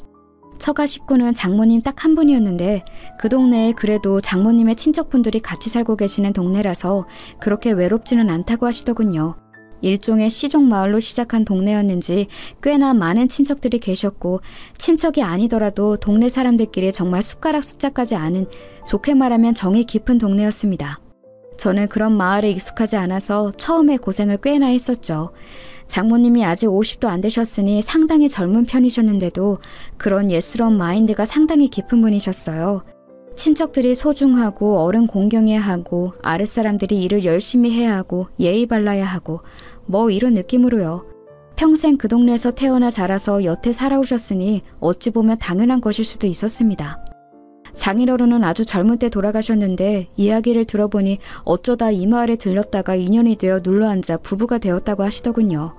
처가 식구는 장모님 딱 한 분이었는데 그 동네에 그래도 장모님의 친척분들이 같이 살고 계시는 동네라서 그렇게 외롭지는 않다고 하시더군요. 일종의 시종마을로 시작한 동네였는지 꽤나 많은 친척들이 계셨고 친척이 아니더라도 동네 사람들끼리 정말 숟가락 숫자까지 아는 좋게 말하면 정이 깊은 동네였습니다. 저는 그런 마을에 익숙하지 않아서 처음에 고생을 꽤나 했었죠. 장모님이 아직 50도 안 되셨으니 상당히 젊은 편이셨는데도 그런 예스러운 마인드가 상당히 깊은 분이셨어요. 친척들이 소중하고 어른 공경해야 하고 아랫사람들이 일을 열심히 해야 하고 예의 발라야 하고 뭐 이런 느낌으로요. 평생 그 동네에서 태어나 자라서 여태 살아오셨으니 어찌 보면 당연한 것일 수도 있었습니다. 장인어른은 아주 젊은 때 돌아가셨는데 이야기를 들어보니 어쩌다 이 마을에 들렀다가 인연이 되어 눌러앉아 부부가 되었다고 하시더군요.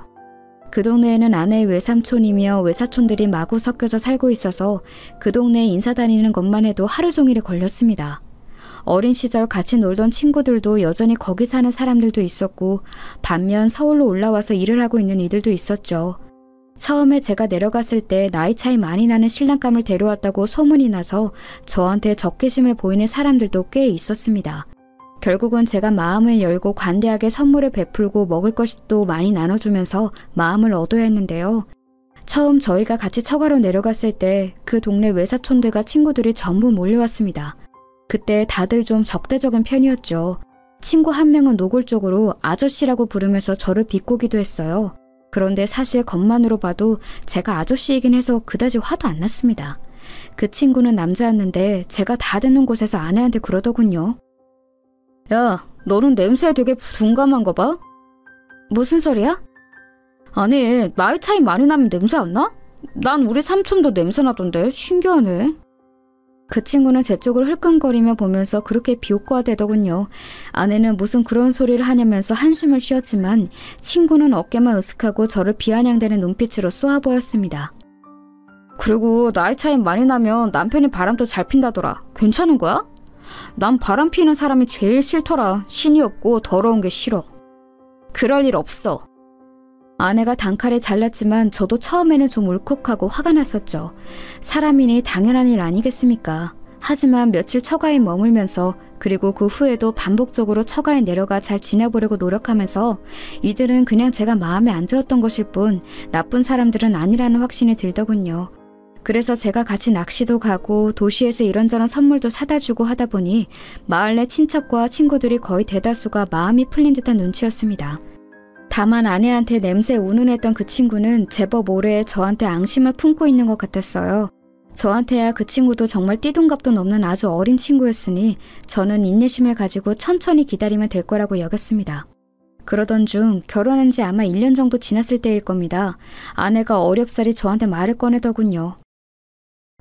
그 동네에는 아내의 외삼촌이며 외사촌들이 마구 섞여서 살고 있어서 그 동네에 인사 다니는 것만 해도 하루 종일이 걸렸습니다. 어린 시절 같이 놀던 친구들도 여전히 거기 사는 사람들도 있었고 반면 서울로 올라와서 일을 하고 있는 이들도 있었죠. 처음에 제가 내려갔을 때 나이 차이 많이 나는 신랑감을 데려왔다고 소문이 나서 저한테 적개심을 보이는 사람들도 꽤 있었습니다. 결국은 제가 마음을 열고 관대하게 선물을 베풀고 먹을 것도 많이 나눠주면서 마음을 얻어야 했는데요. 처음 저희가 같이 처가로 내려갔을 때 그 동네 외사촌들과 친구들이 전부 몰려왔습니다. 그때 다들 좀 적대적인 편이었죠. 친구 한 명은 노골적으로 아저씨라고 부르면서 저를 비꼬기도 했어요. 그런데 사실 겉만으로 봐도 제가 아저씨이긴 해서 그다지 화도 안 났습니다. 그 친구는 남자였는데 제가 다 듣는 곳에서 아내한테 그러더군요. 야, 너는 냄새에 되게 둔감한 거 봐? 무슨 소리야? 아니, 나이 차이 많이 나면 냄새 안 나? 난 우리 삼촌도 냄새 나던데 신기하네. 그 친구는 제 쪽을 흘끔거리며 보면서 그렇게 비웃고하대더군요. 아내는 무슨 그런 소리를 하냐면서 한숨을 쉬었지만 친구는 어깨만 으쓱하고 저를 비아냥대는 눈빛으로 쏘아 보였습니다. 그리고 나이 차이 많이 나면 남편이 바람도 잘 핀다더라. 괜찮은 거야? 난 바람 피는 사람이 제일 싫더라. 신이 없고 더러운 게 싫어. 그럴 일 없어. 아내가 단칼에 잘랐지만 저도 처음에는 좀 울컥하고 화가 났었죠. 사람이니 당연한 일 아니겠습니까? 하지만 며칠 처가에 머물면서 그리고 그 후에도 반복적으로 처가에 내려가 잘 지내보려고 노력하면서 이들은 그냥 제가 마음에 안 들었던 것일 뿐 나쁜 사람들은 아니라는 확신이 들더군요. 그래서 제가 같이 낚시도 가고 도시에서 이런저런 선물도 사다 주고 하다 보니 마을 내 친척과 친구들이 거의 대다수가 마음이 풀린 듯한 눈치였습니다. 다만 아내한테 냄새에 운운했던 그 친구는 제법 오래 저한테 앙심을 품고 있는 것 같았어요. 저한테야 그 친구도 정말 띠동갑도 넘는 아주 어린 친구였으니 저는 인내심을 가지고 천천히 기다리면 될 거라고 여겼습니다. 그러던 중 결혼한 지 아마 1년 정도 지났을 때일 겁니다. 아내가 어렵사리 저한테 말을 꺼내더군요.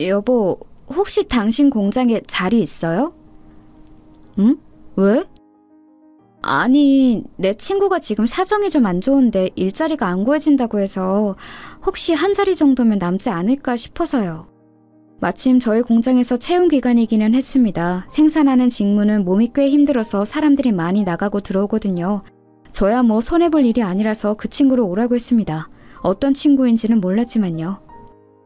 여보, 혹시 당신 공장에 자리 있어요? 응? 왜? 아니, 내 친구가 지금 사정이 좀 안 좋은데 일자리가 안 구해진다고 해서 혹시 한 자리 정도면 남지 않을까 싶어서요. 마침 저희 공장에서 채용 기간이기는 했습니다. 생산하는 직무는 몸이 꽤 힘들어서 사람들이 많이 나가고 들어오거든요. 저야 뭐 손해볼 일이 아니라서 그 친구를 오라고 했습니다. 어떤 친구인지는 몰랐지만요.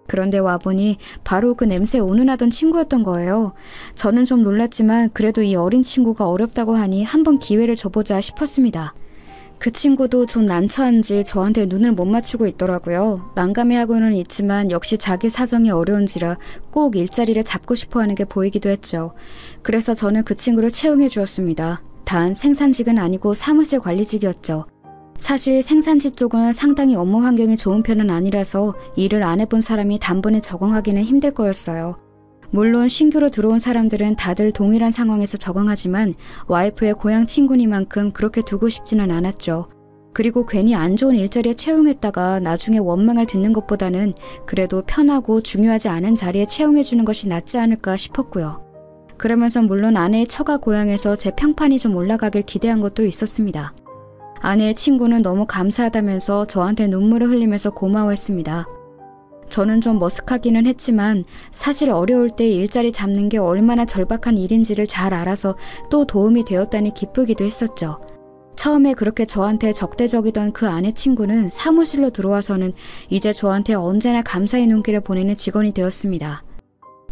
그런데 와보니 바로 그 냄새에 운운하던 친구였던 거예요. 저는 좀 놀랐지만 그래도 이 어린 친구가 어렵다고 하니 한번 기회를 줘보자 싶었습니다. 그 친구도 좀 난처한지 저한테 눈을 못 맞추고 있더라고요. 난감해하고는 있지만 역시 자기 사정이 어려운지라 꼭 일자리를 잡고 싶어하는 게 보이기도 했죠. 그래서 저는 그 친구를 채용해 주었습니다. 단 생산직은 아니고 사무실 관리직이었죠. 사실 생산지 쪽은 상당히 업무 환경이 좋은 편은 아니라서 일을 안 해본 사람이 단번에 적응하기는 힘들 거였어요. 물론 신규로 들어온 사람들은 다들 동일한 상황에서 적응하지만 와이프의 고향 친구니만큼 그렇게 두고 싶지는 않았죠. 그리고 괜히 안 좋은 일자리에 채용했다가 나중에 원망을 듣는 것보다는 그래도 편하고 중요하지 않은 자리에 채용해주는 것이 낫지 않을까 싶었고요. 그러면서 물론 아내의 처가 고향에서 제 평판이 좀 올라가길 기대한 것도 있었습니다. 아내의 친구는 너무 감사하다면서 저한테 눈물을 흘리면서 고마워했습니다. 저는 좀 머쓱하기는 했지만 사실 어려울 때 일자리 잡는 게 얼마나 절박한 일인지를 잘 알아서 또 도움이 되었다니 기쁘기도 했었죠. 처음에 그렇게 저한테 적대적이던 그 아내 친구는 사무실로 들어와서는 이제 저한테 언제나 감사의 눈길을 보내는 직원이 되었습니다.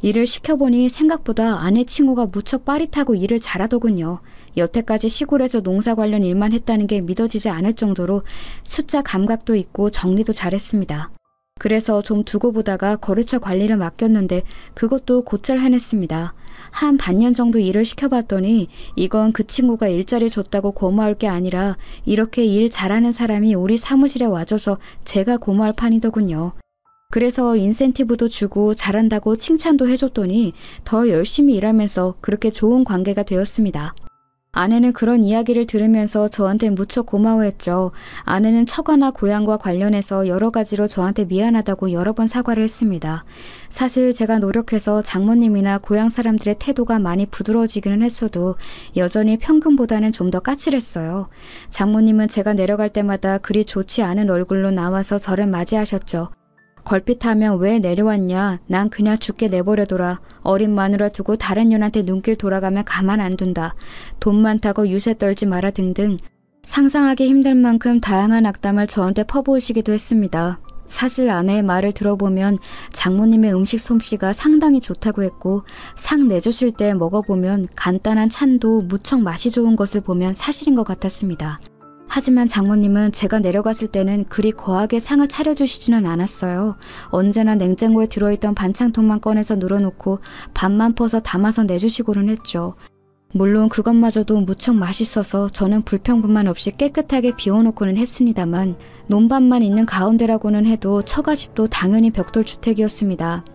일을 시켜보니 생각보다 아내 친구가 무척 빠릿하고 일을 잘하더군요. 여태까지 시골에서 농사 관련 일만 했다는 게 믿어지지 않을 정도로 숫자 감각도 있고 정리도 잘했습니다. 그래서 좀 두고 보다가 거래처 관리를 맡겼는데 그것도 곧잘 해냈습니다. 한 반년 정도 일을 시켜봤더니 이건 그 친구가 일자리 줬다고 고마울 게 아니라 이렇게 일 잘하는 사람이 우리 사무실에 와줘서 제가 고마울 판이더군요. 그래서 인센티브도 주고 잘한다고 칭찬도 해줬더니 더 열심히 일하면서 그렇게 좋은 관계가 되었습니다. 아내는 그런 이야기를 들으면서 저한테 무척 고마워했죠. 아내는 처가나 고향과 관련해서 여러 가지로 저한테 미안하다고 여러 번 사과를 했습니다. 사실 제가 노력해서 장모님이나 고향 사람들의 태도가 많이 부드러워지기는 했어도 여전히 평균보다는 좀 더 까칠했어요. 장모님은 제가 내려갈 때마다 그리 좋지 않은 얼굴로 나와서 저를 맞이하셨죠. 걸핏하면 왜 내려왔냐? 난 그냥 죽게 내버려둬라. 어린 마누라 두고 다른 년한테 눈길 돌아가면 가만 안 둔다. 돈 많다고 유세 떨지 마라 등등 상상하기 힘들 만큼 다양한 악담을 저한테 퍼부으시기도 했습니다. 사실 아내의 말을 들어보면 장모님의 음식 솜씨가 상당히 좋다고 했고 상 내주실 때 먹어보면 간단한 찬도 무척 맛이 좋은 것을 보면 사실인 것 같았습니다. 하지만 장모님은 제가 내려갔을 때는 그리 거하게 상을 차려주시지는 않았어요. 언제나 냉장고에 들어있던 반찬통만 꺼내서 늘어놓고 밥만 퍼서 담아서 내주시고는 했죠. 물론 그것마저도 무척 맛있어서 저는 불평분만 없이 깨끗하게 비워놓고는 했습니다만 논밭만 있는 가운데라고는 해도 처가집도 당연히 벽돌주택이었습니다.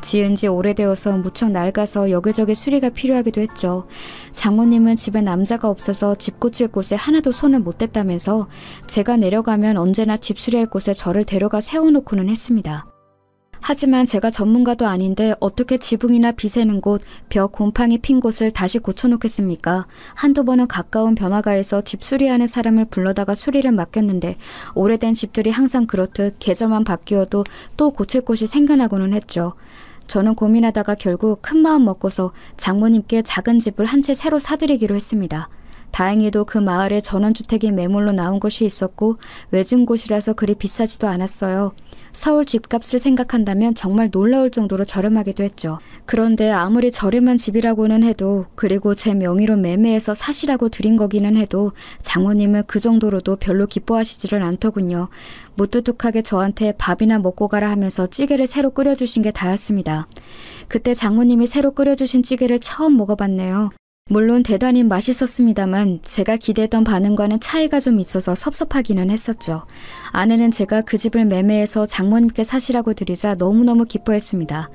지은 지 오래되어서 무척 낡아서 여기저기 수리가 필요하기도 했죠. 장모님은 집에 남자가 없어서 집 고칠 곳에 하나도 손을 못 댔다면서 제가 내려가면 언제나 집 수리할 곳에 저를 데려가 세워놓고는 했습니다. 하지만 제가 전문가도 아닌데 어떻게 지붕이나 비새는 곳, 벽 곰팡이 핀 곳을 다시 고쳐놓겠습니까? 한두 번은 가까운 번화가에서 집 수리하는 사람을 불러다가 수리를 맡겼는데 오래된 집들이 항상 그렇듯 계절만 바뀌어도 또 고칠 곳이 생겨나고는 했죠. 저는 고민하다가 결국 큰 마음 먹고서 장모님께 작은 집을 한 채 새로 사드리기로 했습니다. 다행히도 그 마을에 전원주택이 매물로 나온 곳이 있었고 외진 곳이라서 그리 비싸지도 않았어요. 서울 집값을 생각한다면 정말 놀라울 정도로 저렴하기도 했죠. 그런데 아무리 저렴한 집이라고는 해도, 그리고 제 명의로 매매해서 사시라고 드린 거기는 해도 장모님은 그 정도로도 별로 기뻐하시지를 않더군요. 무뚝뚝하게 저한테 밥이나 먹고 가라 하면서 찌개를 새로 끓여주신 게 다였습니다. 그때 장모님이 새로 끓여주신 찌개를 처음 먹어봤네요. 물론 대단히 맛있었습니다만 제가 기대했던 반응과는 차이가 좀 있어서 섭섭하기는 했었죠. 아내는 제가 그 집을 매매해서 장모님께 사시라고 드리자 너무너무 기뻐했습니다.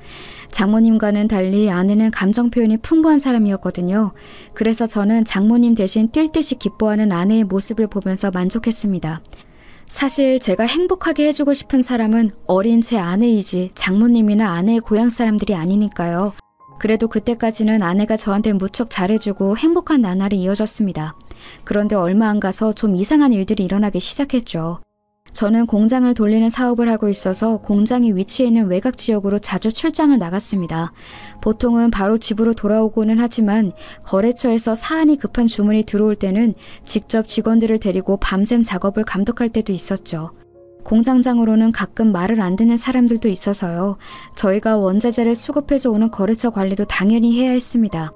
장모님과는 달리 아내는 감정 표현이 풍부한 사람이었거든요. 그래서 저는 장모님 대신 뛸 듯이 기뻐하는 아내의 모습을 보면서 만족했습니다. 사실 제가 행복하게 해주고 싶은 사람은 어린 제 아내이지 장모님이나 아내의 고향 사람들이 아니니까요. 그래도 그때까지는 아내가 저한테 무척 잘해주고 행복한 나날이 이어졌습니다. 그런데 얼마 안 가서 좀 이상한 일들이 일어나기 시작했죠. 저는 공장을 돌리는 사업을 하고 있어서 공장이 위치해 있는 외곽 지역으로 자주 출장을 나갔습니다. 보통은 바로 집으로 돌아오고는 하지만 거래처에서 사안이 급한 주문이 들어올 때는 직접 직원들을 데리고 밤샘 작업을 감독할 때도 있었죠. 공장장으로는 가끔 말을 안 듣는 사람들도 있어서요. 저희가 원자재를 수급해서 오는 거래처 관리도 당연히 해야 했습니다.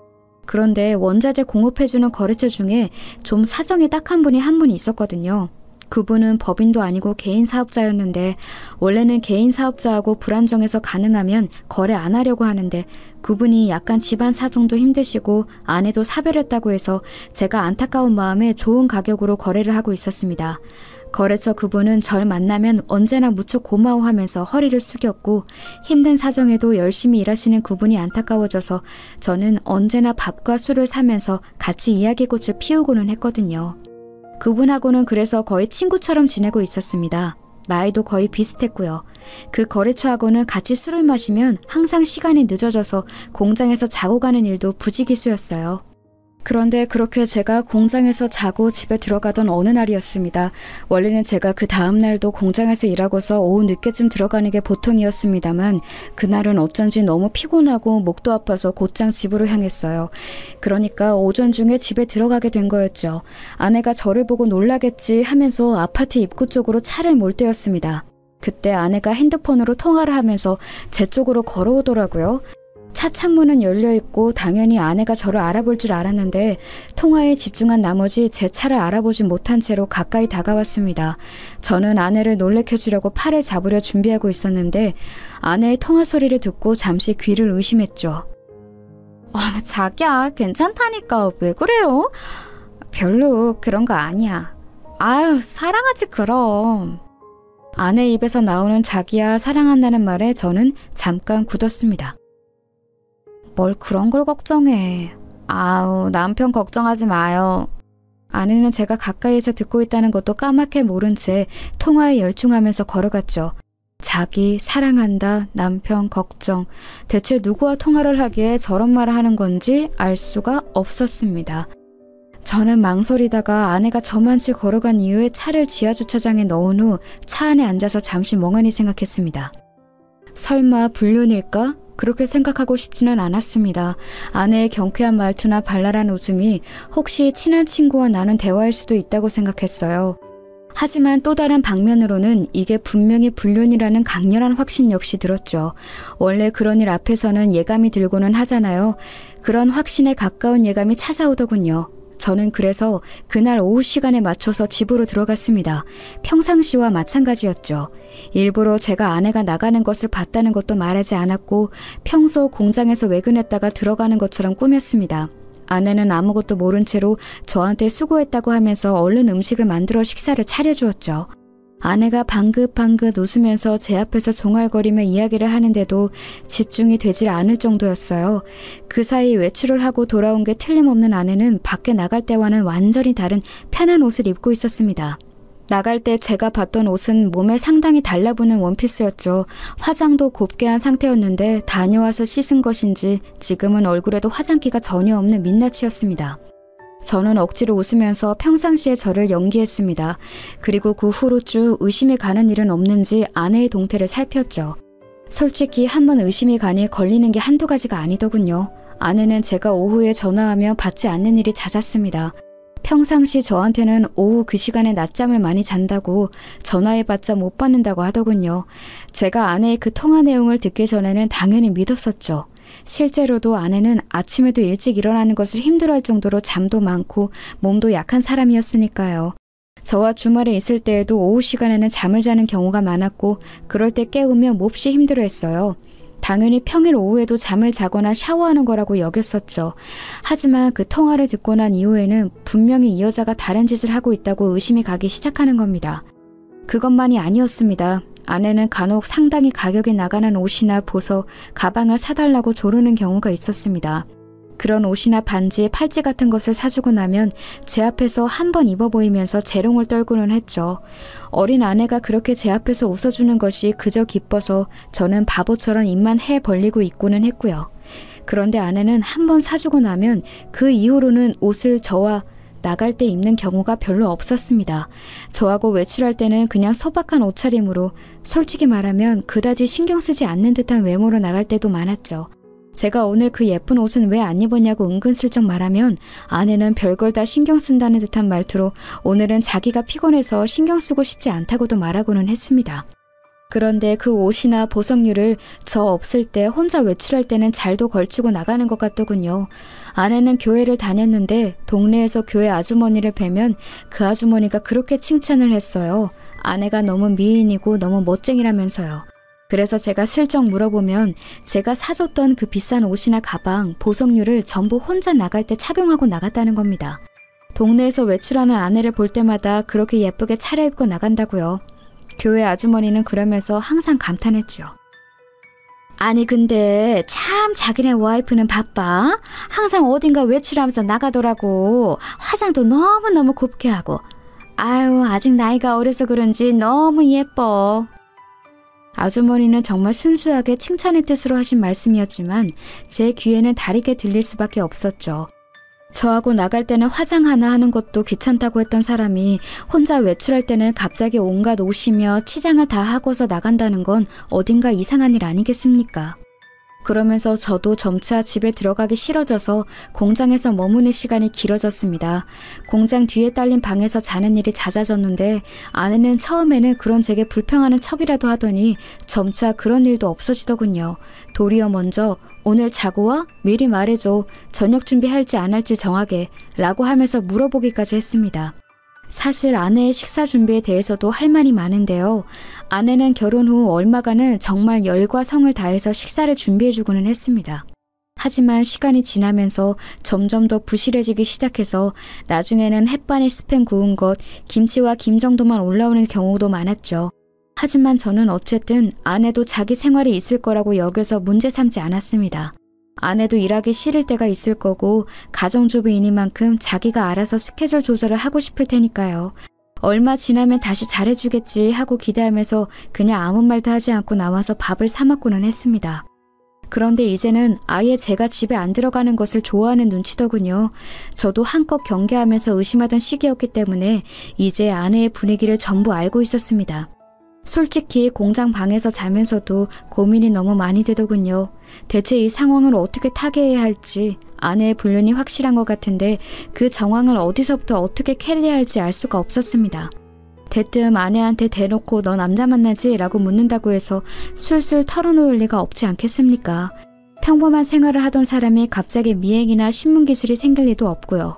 그런데 원자재 공급해주는 거래처 중에 좀 사정이 딱한 분이 한 분 있었거든요. 그분은 법인도 아니고 개인 사업자였는데 원래는 개인 사업자하고 불안정해서 가능하면 거래 안 하려고 하는데 그분이 약간 집안 사정도 힘드시고 아내도 사별했다고 해서 제가 안타까운 마음에 좋은 가격으로 거래를 하고 있었습니다. 거래처 그분은 절 만나면 언제나 무척 고마워하면서 허리를 숙였고 힘든 사정에도 열심히 일하시는 그분이 안타까워져서 저는 언제나 밥과 술을 사면서 같이 이야기꽃을 피우고는 했거든요. 그분하고는 그래서 거의 친구처럼 지내고 있었습니다. 나이도 거의 비슷했고요. 그 거래처하고는 같이 술을 마시면 항상 시간이 늦어져서 공장에서 자고 가는 일도 부지기수였어요. 그런데 그렇게 제가 공장에서 자고 집에 들어가던 어느 날이었습니다. 원래는 제가 그 다음 날도 공장에서 일하고서 오후 늦게쯤 들어가는 게 보통이었습니다만 그날은 어쩐지 너무 피곤하고 목도 아파서 곧장 집으로 향했어요. 그러니까 오전 중에 집에 들어가게 된 거였죠. 아내가 저를 보고 놀라겠지 하면서 아파트 입구 쪽으로 차를 몰 때였습니다. 그때 아내가 핸드폰으로 통화를 하면서 제 쪽으로 걸어오더라고요. 차 창문은 열려있고 당연히 아내가 저를 알아볼 줄 알았는데 통화에 집중한 나머지 제 차를 알아보지 못한 채로 가까이 다가왔습니다. 저는 아내를 놀래켜주려고 팔을 잡으려 준비하고 있었는데 아내의 통화 소리를 듣고 잠시 귀를 의심했죠. 자기야, 괜찮다니까 왜 그래요? 별로 그런 거 아니야. 아유, 사랑하지 그럼. 아내 입에서 나오는 자기야 사랑한다는 말에 저는 잠깐 굳었습니다. 뭘 그런 걸 걱정해. 아우, 남편 걱정하지 마요. 아내는 제가 가까이에서 듣고 있다는 것도 까맣게 모른 채 통화에 열중하면서 걸어갔죠. 자기, 사랑한다, 남편, 걱정. 대체 누구와 통화를 하기에 저런 말을 하는 건지 알 수가 없었습니다. 저는 망설이다가 아내가 저만치 걸어간 이후에 차를 지하주차장에 넣은 후 차 안에 앉아서 잠시 멍하니 생각했습니다. 설마 불륜일까? 그렇게 생각하고 싶지는 않았습니다. 아내의 경쾌한 말투나 발랄한 웃음이 혹시 친한 친구와 나눈 대화일 수도 있다고 생각했어요. 하지만 또 다른 방면으로는 이게 분명히 불륜이라는 강렬한 확신 역시 들었죠. 원래 그런 일 앞에서는 예감이 들고는 하잖아요. 그런 확신에 가까운 예감이 찾아오더군요. 저는 그래서 그날 오후 시간에 맞춰서 집으로 들어갔습니다. 평상시와 마찬가지였죠. 일부러 제가 아내가 나가는 것을 봤다는 것도 말하지 않았고 평소 공장에서 외근했다가 들어가는 것처럼 꾸몄습니다. 아내는 아무것도 모른 채로 저한테 수고했다고 하면서 얼른 음식을 만들어 식사를 차려주었죠. 아내가 방긋방긋 웃으면서 제 앞에서 종알거리며 이야기를 하는데도 집중이 되질 않을 정도였어요. 그 사이 외출을 하고 돌아온 게 틀림없는 아내는 밖에 나갈 때와는 완전히 다른 편한 옷을 입고 있었습니다. 나갈 때 제가 봤던 옷은 몸에 상당히 달라붙는 원피스였죠. 화장도 곱게 한 상태였는데 다녀와서 씻은 것인지 지금은 얼굴에도 화장기가 전혀 없는 민낯이었습니다. 저는 억지로 웃으면서 평상시에 저를 연기했습니다. 그리고 그 후로 쭉 의심이 가는 일은 없는지 아내의 동태를 살폈죠. 솔직히 한번 의심이 가니 걸리는 게 한두 가지가 아니더군요. 아내는 제가 오후에 전화하며 받지 않는 일이 잦았습니다. 평상시 저한테는 오후 그 시간에 낮잠을 많이 잔다고 전화해봤자 못 받는다고 하더군요. 제가 아내의 그 통화 내용을 듣기 전에는 당연히 믿었었죠. 실제로도 아내는 아침에도 일찍 일어나는 것을 힘들어할 정도로 잠도 많고 몸도 약한 사람이었으니까요. 저와 주말에 있을 때에도 오후 시간에는 잠을 자는 경우가 많았고 그럴 때 깨우며 몹시 힘들어했어요. 당연히 평일 오후에도 잠을 자거나 샤워하는 거라고 여겼었죠. 하지만 그 통화를 듣고 난 이후에는 분명히 이 여자가 다른 짓을 하고 있다고 의심이 가기 시작하는 겁니다. 그것만이 아니었습니다. 아내는 간혹 상당히 가격이 나가는 옷이나 보석, 가방을 사달라고 조르는 경우가 있었습니다. 그런 옷이나 반지, 팔찌 같은 것을 사주고 나면 제 앞에서 한 번 입어 보이면서 재롱을 떨고는 했죠. 어린 아내가 그렇게 제 앞에서 웃어주는 것이 그저 기뻐서 저는 바보처럼 입만 해 벌리고 있고는 했고요. 그런데 아내는 한 번 사주고 나면 그 이후로는 옷을 저와 나갈 때 입는 경우가 별로 없었습니다. 저하고 외출할 때는 그냥 소박한 옷차림으로 솔직히 말하면 그다지 신경 쓰지 않는 듯한 외모로 나갈 때도 많았죠. 제가 오늘 그 예쁜 옷은 왜 안 입었냐고 은근슬쩍 말하면 아내는 별걸 다 신경 쓴다는 듯한 말투로 오늘은 자기가 피곤해서 신경 쓰고 싶지 않다고도 말하고는 했습니다. 그런데 그 옷이나 보석류를 저 없을 때 혼자 외출할 때는 잘도 걸치고 나가는 것 같더군요. 아내는 교회를 다녔는데 동네에서 교회 아주머니를 뵈면 그 아주머니가 그렇게 칭찬을 했어요. 아내가 너무 미인이고 너무 멋쟁이라면서요. 그래서 제가 슬쩍 물어보면 제가 사줬던 그 비싼 옷이나 가방, 보석류를 전부 혼자 나갈 때 착용하고 나갔다는 겁니다. 동네에서 외출하는 아내를 볼 때마다 그렇게 예쁘게 차려입고 나간다고요. 교회 아주머니는 그러면서 항상 감탄했죠. 아니 근데 참 자기네 와이프는 바빠. 항상 어딘가 외출하면서 나가더라고. 화장도 너무너무 곱게 하고. 아유 아직 나이가 어려서 그런지 너무 예뻐. 아주머니는 정말 순수하게 칭찬의 뜻으로 하신 말씀이었지만 제 귀에는 다르게 들릴 수밖에 없었죠. 저하고 나갈 때는 화장 하나 하는 것도 귀찮다고 했던 사람이 혼자 외출할 때는 갑자기 온갖 옷이며 치장을 다 하고서 나간다는 건 어딘가 이상한 일 아니겠습니까? 그러면서 저도 점차 집에 들어가기 싫어져서 공장에서 머무는 시간이 길어졌습니다. 공장 뒤에 딸린 방에서 자는 일이 잦아졌는데 아내는 처음에는 그런 제게 불평하는 척이라도 하더니 점차 그런 일도 없어지더군요. 도리어 먼저 오늘 자고 와? 미리 말해줘. 저녁 준비할지 안 할지 정하게 라고 하면서 물어보기까지 했습니다. 사실 아내의 식사 준비에 대해서도 할 말이 많은데요. 아내는 결혼 후 얼마간은 정말 열과 성을 다해서 식사를 준비해주고는 했습니다. 하지만 시간이 지나면서 점점 더 부실해지기 시작해서 나중에는 햇반에 스팸 구운 것, 김치와 김 정도만 올라오는 경우도 많았죠. 하지만 저는 어쨌든 아내도 자기 생활이 있을 거라고 여겨서 문제 삼지 않았습니다. 아내도 일하기 싫을 때가 있을 거고 가정주부이니만큼 자기가 알아서 스케줄 조절을 하고 싶을 테니까요. 얼마 지나면 다시 잘해주겠지 하고 기대하면서 그냥 아무 말도 하지 않고 나와서 밥을 사 먹고는 했습니다. 그런데 이제는 아예 제가 집에 안 들어가는 것을 좋아하는 눈치더군요. 저도 한껏 경계하면서 의심하던 시기였기 때문에 이제 아내의 분위기를 전부 알고 있었습니다. 솔직히 공장 방에서 자면서도 고민이 너무 많이 되더군요. 대체 이 상황을 어떻게 타개해야 할지 아내의 불륜이 확실한 것 같은데 그 정황을 어디서부터 어떻게 캐리해야 할지 알 수가 없었습니다. 대뜸 아내한테 대놓고 너 남자 만나지? 라고 묻는다고 해서 술술 털어놓을 리가 없지 않겠습니까? 평범한 생활을 하던 사람이 갑자기 미행이나 신문기술이 생길 리도 없고요.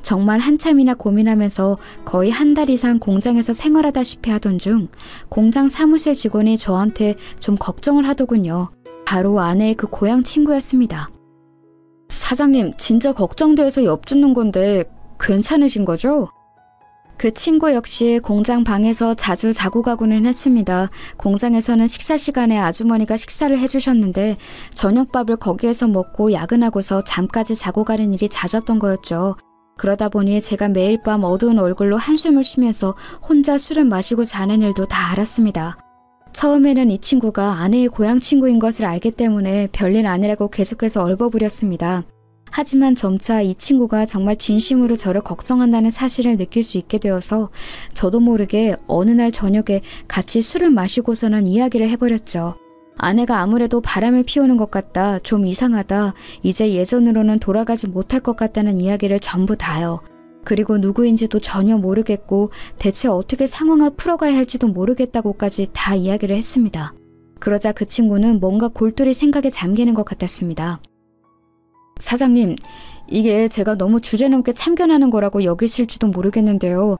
정말 한참이나 고민하면서 거의 한 달 이상 공장에서 생활하다시피 하던 중 공장 사무실 직원이 저한테 좀 걱정을 하더군요. 바로 아내의 그 고향 친구였습니다. 사장님, 진짜 걱정돼서 엿주는 건데 괜찮으신 거죠? 그 친구 역시 공장 방에서 자주 자고 가고는 했습니다. 공장에서는 식사 시간에 아주머니가 식사를 해주셨는데 저녁밥을 거기에서 먹고 야근하고서 잠까지 자고 가는 일이 잦았던 거였죠. 그러다 보니 제가 매일 밤 어두운 얼굴로 한숨을 쉬면서 혼자 술을 마시고 자는 일도 다 알았습니다. 처음에는 이 친구가 아내의 고향 친구인 것을 알기 때문에 별일 아니라고 계속해서 얼버무렸습니다. 하지만 점차 이 친구가 정말 진심으로 저를 걱정한다는 사실을 느낄 수 있게 되어서 저도 모르게 어느 날 저녁에 같이 술을 마시고서는 이야기를 해버렸죠. 아내가 아무래도 바람을 피우는 것 같다, 좀 이상하다, 이제 예전으로는 돌아가지 못할 것 같다는 이야기를 전부 다요. 그리고 누구인지도 전혀 모르겠고 대체 어떻게 상황을 풀어가야 할지도 모르겠다고까지 다 이야기를 했습니다. 그러자 그 친구는 뭔가 골똘히 생각에 잠기는 것 같았습니다. 사장님, 이게 제가 너무 주제넘게 참견하는 거라고 여기실지도 모르겠는데요.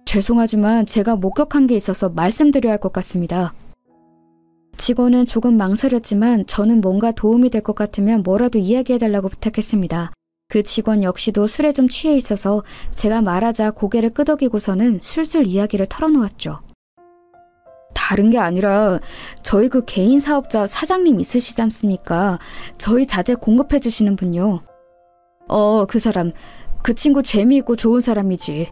죄송하지만 제가 목격한 게 있어서 말씀드려야 할 것 같습니다. 직원은 조금 망설였지만 저는 뭔가 도움이 될 것 같으면 뭐라도 이야기해달라고 부탁했습니다. 그 직원 역시도 술에 좀 취해 있어서 제가 말하자 고개를 끄덕이고서는 술술 이야기를 털어놓았죠. 다른 게 아니라 저희 그 개인 사업자 사장님 있으시지 않습니까? 저희 자재 공급해 주시는 분요. 그 사람, 그 친구 재미있고 좋은 사람이지.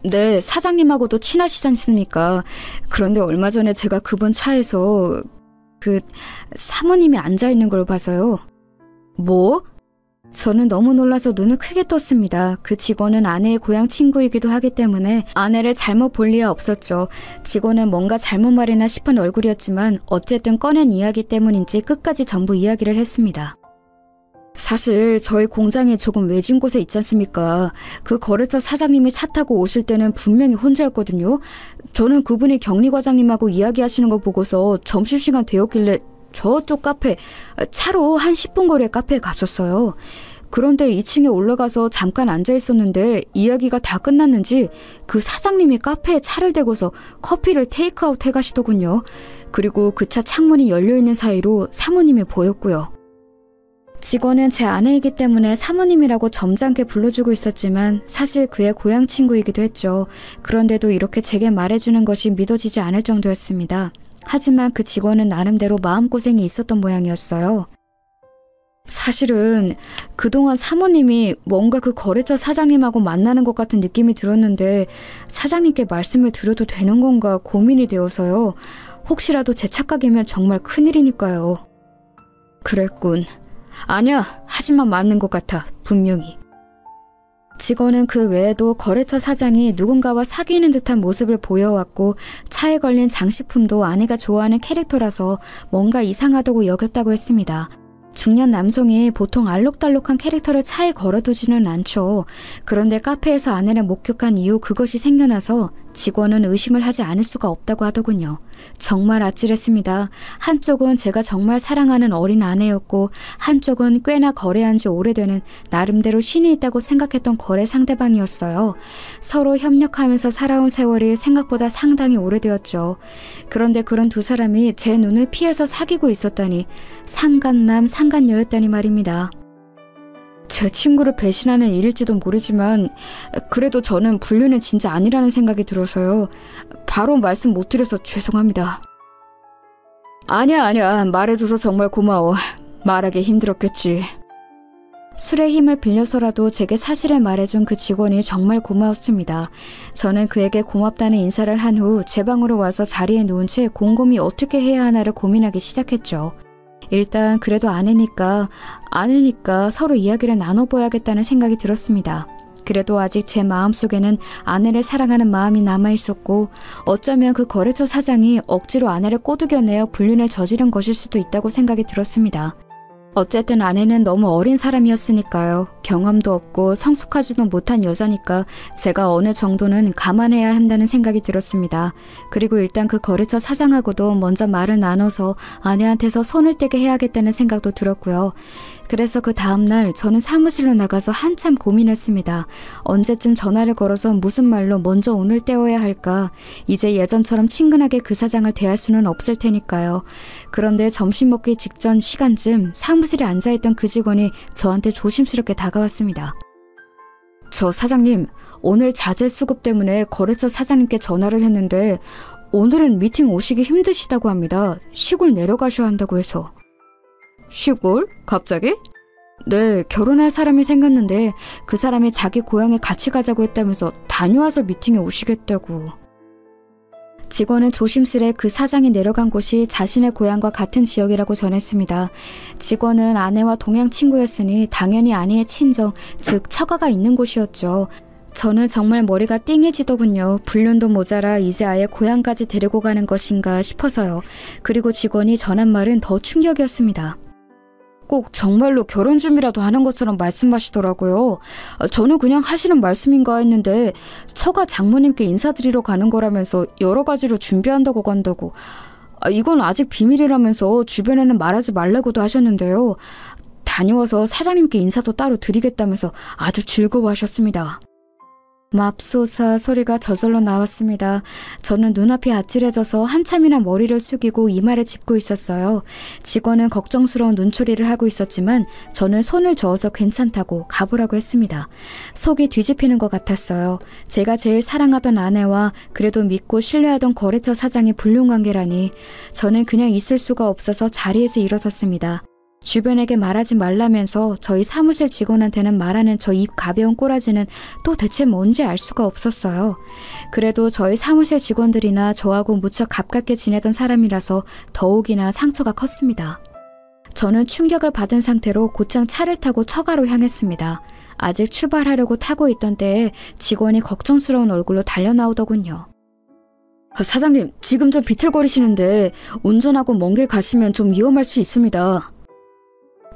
네, 사장님하고도 친하시지 않습니까? 그런데 얼마 전에 제가 그분 차에서 사모님이 앉아있는 걸 봐서요. 뭐? 저는 너무 놀라서 눈을 크게 떴습니다. 그 직원은 아내의 고향 친구이기도 하기 때문에 아내를 잘못 볼 리가 없었죠. 직원은 뭔가 잘못 말했나 싶은 얼굴이었지만 어쨌든 꺼낸 이야기 때문인지 끝까지 전부 이야기를 했습니다. 사실 저희 공장이 조금 외진 곳에 있지 않습니까? 그 거래처 사장님이 차 타고 오실 때는 분명히 혼자였거든요. 저는 그분이 격리 과장님하고 이야기하시는 거 보고서 점심시간 되었길래 저쪽 카페, 차로 한 10분 거리의 카페에 갔었어요. 그런데 2층에 올라가서 잠깐 앉아 있었는데 이야기가 다 끝났는지 그 사장님이 카페에 차를 대고서 커피를 테이크아웃 해가시더군요. 그리고 그 차 창문이 열려있는 사이로 사모님이 보였고요. 직원은 제 아내이기 때문에 사모님이라고 점잖게 불러주고 있었지만 사실 그의 고향 친구이기도 했죠. 그런데도 이렇게 제게 말해주는 것이 믿어지지 않을 정도였습니다. 하지만 그 직원은 나름대로 마음고생이 있었던 모양이었어요. 사실은 그동안 사모님이 뭔가 그 거래처 사장님하고 만나는 것 같은 느낌이 들었는데 사장님께 말씀을 드려도 되는 건가 고민이 되어서요. 혹시라도 제 착각이면 정말 큰일이니까요. 그랬군. 아니야, 하지만 맞는 것 같아, 분명히. 직원은 그 외에도 거래처 사장이 누군가와 사귀는 듯한 모습을 보여왔고 차에 걸린 장식품도 아내가 좋아하는 캐릭터라서 뭔가 이상하다고 여겼다고 했습니다. 중년 남성이 보통 알록달록한 캐릭터를 차에 걸어두지는 않죠. 그런데 카페에서 아내를 목격한 이후 그것이 생겨나서 직원은 의심을 하지 않을 수가 없다고 하더군요. 정말 아찔했습니다. 한쪽은 제가 정말 사랑하는 어린 아내였고 한쪽은 꽤나 거래한 지 오래되는 나름대로 신이 있다고 생각했던 거래 상대방이었어요. 서로 협력하면서 살아온 세월이 생각보다 상당히 오래되었죠. 그런데 그런 두 사람이 제 눈을 피해서 사귀고 있었다니 상간남 상간녀였다니 말입니다. 제 친구를 배신하는 일일지도 모르지만 그래도 저는 불륜은 진짜 아니라는 생각이 들어서요. 바로 말씀 못 드려서 죄송합니다. 아니야. 말해줘서 정말 고마워. 말하기 힘들었겠지. 술의 힘을 빌려서라도 제게 사실을 말해준 그 직원이 정말 고마웠습니다. 저는 그에게 고맙다는 인사를 한 후 제 방으로 와서 자리에 누운 채 곰곰이 어떻게 해야 하나를 고민하기 시작했죠. 일단 그래도 아내니까 서로 이야기를 나눠봐야겠다는 생각이 들었습니다. 그래도 아직 제 마음속에는 아내를 사랑하는 마음이 남아있었고 어쩌면 그 거래처 사장이 억지로 아내를 꼬드겨내어 불륜을 저지른 것일 수도 있다고 생각이 들었습니다. 어쨌든 아내는 너무 어린 사람이었으니까요. 경험도 없고 성숙하지도 못한 여자니까 제가 어느 정도는 감안해야 한다는 생각이 들었습니다. 그리고 일단 그 거래처 사장하고도 먼저 말을 나눠서 아내한테서 손을 떼게 해야겠다는 생각도 들었고요. 그래서 그 다음날 저는 사무실로 나가서 한참 고민했습니다. 언제쯤 전화를 걸어서 무슨 말로 먼저 운을 떼어야 할까? 이제 예전처럼 친근하게 그 사장을 대할 수는 없을 테니까요. 그런데 점심 먹기 직전 시간쯤 사무실에 앉아있던 그 직원이 저한테 조심스럽게 다가왔습니다. 저 사장님, 오늘 자재 수급 때문에 거래처 사장님께 전화를 했는데 오늘은 미팅 오시기 힘드시다고 합니다. 시골 내려가셔야 한다고 해서. 시골? 갑자기? 네, 결혼할 사람이 생겼는데 그 사람이 자기 고향에 같이 가자고 했다면서 다녀와서 미팅에 오시겠다고. 직원은 조심스레 그 사장이 내려간 곳이 자신의 고향과 같은 지역이라고 전했습니다. 직원은 아내와 동양 친구였으니 당연히 아내의 친정, 즉 처가가 있는 곳이었죠. 저는 정말 머리가 띵해지더군요. 불륜도 모자라 이제 아예 고향까지 데리고 가는 것인가 싶어서요. 그리고 직원이 전한 말은 더 충격이었습니다. 꼭 정말로 결혼 준비라도 하는 것처럼 말씀하시더라고요. 저는 그냥 하시는 말씀인가 했는데 처가 장모님께 인사드리러 가는 거라면서 여러 가지로 준비한다고 간다고. 이건 아직 비밀이라면서 주변에는 말하지 말라고도 하셨는데요. 다녀와서 사장님께 인사도 따로 드리겠다면서 아주 즐거워하셨습니다. 맙소사 소리가 저절로 나왔습니다. 저는 눈앞이 아찔해져서 한참이나 머리를 숙이고 이마를 짚고 있었어요. 직원은 걱정스러운 눈초리를 하고 있었지만 저는 손을 저어서 괜찮다고 가보라고 했습니다. 속이 뒤집히는 것 같았어요. 제가 제일 사랑하던 아내와 그래도 믿고 신뢰하던 거래처 사장이 불륜관계라니. 저는 그냥 있을 수가 없어서 자리에서 일어섰습니다. 주변에게 말하지 말라면서 저희 사무실 직원한테는 말하는 저 입 가벼운 꼬라지는 또 대체 뭔지 알 수가 없었어요. 그래도 저희 사무실 직원들이나 저하고 무척 가깝게 지내던 사람이라서 더욱이나 상처가 컸습니다. 저는 충격을 받은 상태로 곧장 차를 타고 처가로 향했습니다. 아직 출발하려고 타고 있던 때에 직원이 걱정스러운 얼굴로 달려나오더군요. 사장님, 지금 좀 비틀거리시는데 운전하고 먼 길 가시면 좀 위험할 수 있습니다.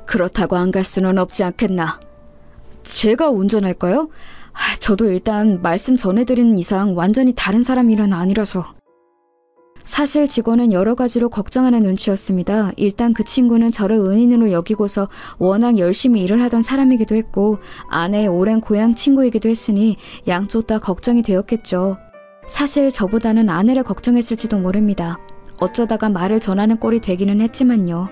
그렇다고 안 갈 수는 없지 않겠나. 제가 운전할까요? 저도 일단 말씀 전해드리는 이상 완전히 다른 사람 일은 아니라서. 사실 직원은 여러 가지로 걱정하는 눈치였습니다. 일단 그 친구는 저를 은인으로 여기고서 워낙 열심히 일을 하던 사람이기도 했고 아내의 오랜 고향 친구이기도 했으니 양쪽 다 걱정이 되었겠죠. 사실 저보다는 아내를 걱정했을지도 모릅니다. 어쩌다가 말을 전하는 꼴이 되기는 했지만요.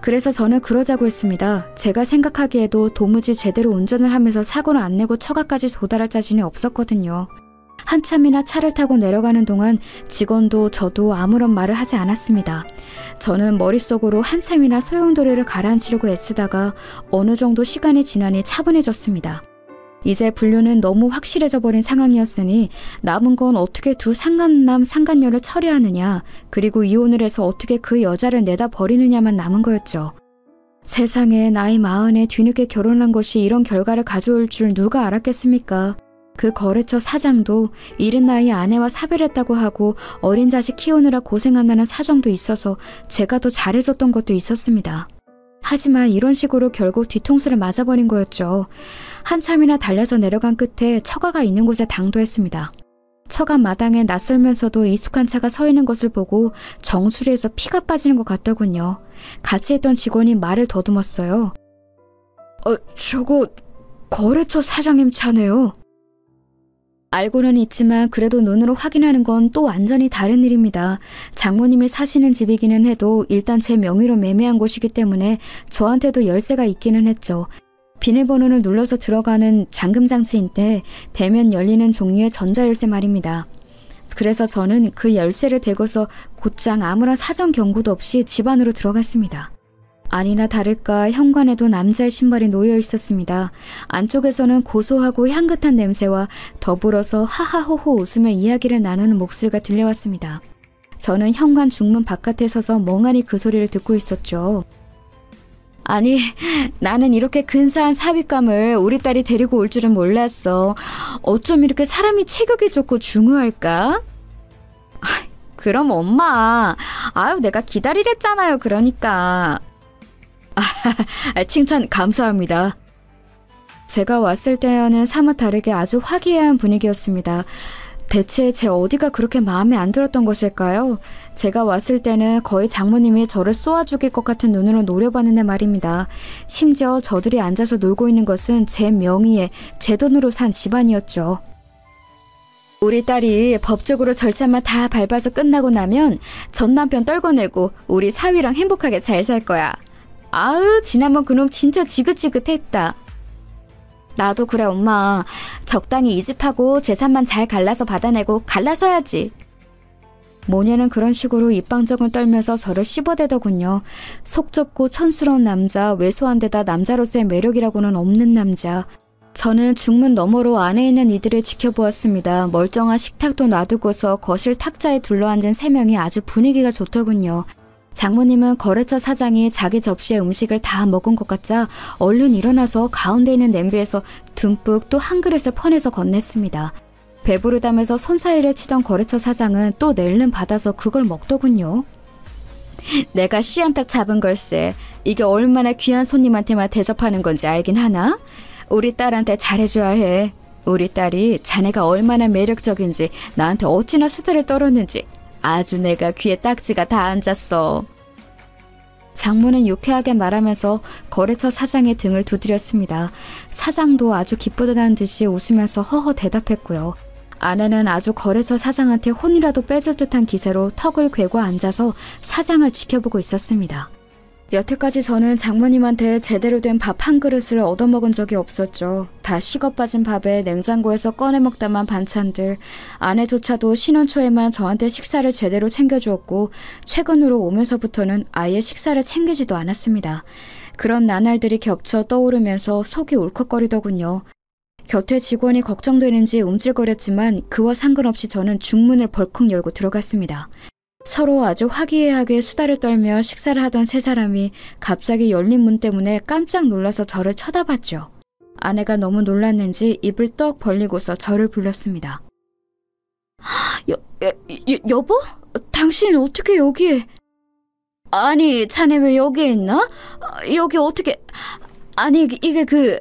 그래서 저는 그러자고 했습니다. 제가 생각하기에도 도무지 제대로 운전을 하면서 사고를 안 내고 처가까지 도달할 자신이 없었거든요. 한참이나 차를 타고 내려가는 동안 직원도 저도 아무런 말을 하지 않았습니다. 저는 머릿속으로 한참이나 소용돌이를 가라앉히려고 애쓰다가 어느 정도 시간이 지나니 차분해졌습니다. 이제 분류는 너무 확실해져 버린 상황이었으니 남은 건 어떻게 두 상간남 상간녀를 처리하느냐, 그리고 이혼을 해서 어떻게 그 여자를 내다 버리느냐만 남은 거였죠. 세상에 나이 40에 뒤늦게 결혼한 것이 이런 결과를 가져올 줄 누가 알았겠습니까? 그 거래처 사장도 이른 나이에 아내와 사별했다고 하고 어린 자식 키우느라 고생한다는 사정도 있어서 제가 더 잘해줬던 것도 있었습니다. 하지만 이런 식으로 결국 뒤통수를 맞아버린 거였죠. 한참이나 달려서 내려간 끝에 처가가 있는 곳에 당도했습니다. 처가 마당에 낯설면서도 익숙한 차가 서 있는 것을 보고 정수리에서 피가 빠지는 것 같더군요. 같이 있던 직원이 말을 더듬었어요. 저거 거래처 사장님 차네요. 알고는 있지만 그래도 눈으로 확인하는 건 또 완전히 다른 일입니다. 장모님이 사시는 집이기는 해도 일단 제 명의로 매매한 곳이기 때문에 저한테도 열쇠가 있기는 했죠. 비밀번호를 눌러서 들어가는 잠금장치인데 대면 열리는 종류의 전자열쇠 말입니다. 그래서 저는 그 열쇠를 대고서 곧장 아무런 사전 경고도 없이 집 안으로 들어갔습니다. 아니나 다를까 현관에도 남자의 신발이 놓여 있었습니다. 안쪽에서는 고소하고 향긋한 냄새와 더불어서 하하호호 웃으며 이야기를 나누는 목소리가 들려왔습니다. 저는 현관 중문 바깥에 서서 멍하니 그 소리를 듣고 있었죠. 아니, 나는 이렇게 근사한 삽입감을 우리 딸이 데리고 올 줄은 몰랐어. 어쩜 이렇게 사람이 체격이 좋고 중후할까? 그럼 엄마, 내가 기다리랬잖아요. 그러니까. 칭찬 감사합니다. 제가 왔을 때와는 사뭇 다르게 아주 화기애애한 분위기였습니다. 대체 제 어디가 그렇게 마음에 안 들었던 것일까요? 제가 왔을 때는 거의 장모님이 저를 쏘아 죽일 것 같은 눈으로 노려봤는데 말입니다. 심지어 저들이 앉아서 놀고 있는 것은 제 명의에 제 돈으로 산 집안이었죠. 우리 딸이 법적으로 절차만 다 밟아서 끝나고 나면 전 남편 떨궈내고 우리 사위랑 행복하게 잘 살 거야. 지난번 그놈 진짜 지긋지긋했다. 나도 그래 엄마. 적당히 이집하고 재산만 잘 갈라서 받아내고 갈라서야지. 모녀는 그런 식으로 입방정을 떨면서 저를 씹어대더군요. 속 좁고 촌스러운 남자, 왜소한 데다 남자로서의 매력이라고는 없는 남자. 저는 중문 너머로 안에 있는 이들을 지켜보았습니다. 멀쩡한 식탁도 놔두고서 거실 탁자에 둘러앉은 3명이 아주 분위기가 좋더군요. 장모님은 거래처 사장이 자기 접시에 음식을 다 먹은 것 같자 얼른 일어나서 가운데 있는 냄비에서 듬뿍 또 한 그릇을 퍼내서 건넸습니다. 배부르다면서 손사래를 치던 거래처 사장은 또 낼름 받아서 그걸 먹더군요. 내가 씨암탉 잡은 걸세. 이게 얼마나 귀한 손님한테만 대접하는 건지 알긴 하나? 우리 딸한테 잘해줘야 해. 우리 딸이 자네가 얼마나 매력적인지 나한테 어찌나 수다를 떨었는지 아주 내가 귀에 딱지가 다 앉았어. 장모는 유쾌하게 말하면서 거래처 사장의 등을 두드렸습니다. 사장도 아주 기쁘다는 듯이 웃으면서 허허 대답했고요. 아내는 아주 거래처 사장한테 혼이라도 빼줄 듯한 기세로 턱을 괴고 앉아서 사장을 지켜보고 있었습니다. 여태까지 저는 장모님한테 제대로 된 밥 한 그릇을 얻어먹은 적이 없었죠. 다 식어 빠진 밥에 냉장고에서 꺼내 먹다만 반찬들, 아내조차도 신혼 초에만 저한테 식사를 제대로 챙겨주었고 최근으로 오면서부터는 아예 식사를 챙기지도 않았습니다. 그런 나날들이 겹쳐 떠오르면서 속이 울컥거리더군요. 곁에 직원이 걱정되는지 움찔거렸지만 그와 상관없이 저는 중문을 벌컥 열고 들어갔습니다. 서로 아주 화기애애하게 수다를 떨며 식사를 하던 세 사람이 갑자기 열린 문 때문에 깜짝 놀라서 저를 쳐다봤죠. 아내가 너무 놀랐는지 입을 떡 벌리고서 저를 불렀습니다. 여보? 당신 어떻게 여기에? 아니, 자네 왜 여기에 있나? 여기 어떻게... 아니, 이게 그...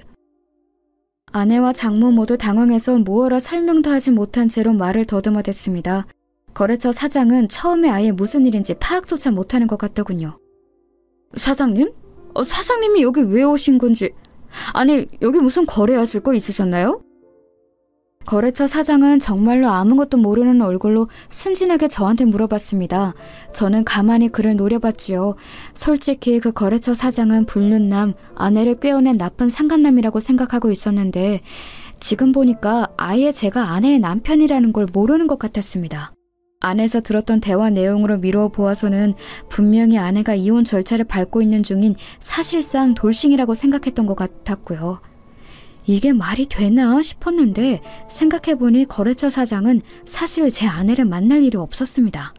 아내와 장모 모두 당황해서 무어라 설명도 하지 못한 채로 말을 더듬어댔습니다. 거래처 사장은 처음에 아예 무슨 일인지 파악조차 못하는 것 같더군요. 사장님? 사장님이 여기 왜 오신 건지... 아니, 여기 무슨 거래하실 거 있으셨나요? 거래처 사장은 정말로 아무것도 모르는 얼굴로 순진하게 저한테 물어봤습니다. 저는 가만히 그를 노려봤지요. 솔직히 그 거래처 사장은 불륜남, 아내를 꿰어낸 나쁜 상간남이라고 생각하고 있었는데 지금 보니까 아예 제가 아내의 남편이라는 걸 모르는 것 같았습니다. 안에서 들었던 대화 내용으로 미루어 보아서는 분명히 아내가 이혼 절차를 밟고 있는 중인 사실상 돌싱이라고 생각했던 것 같았고요. 이게 말이 되나 싶었는데 생각해보니 거래처 사장은 사실 제 아내를 만날 일이 없었습니다.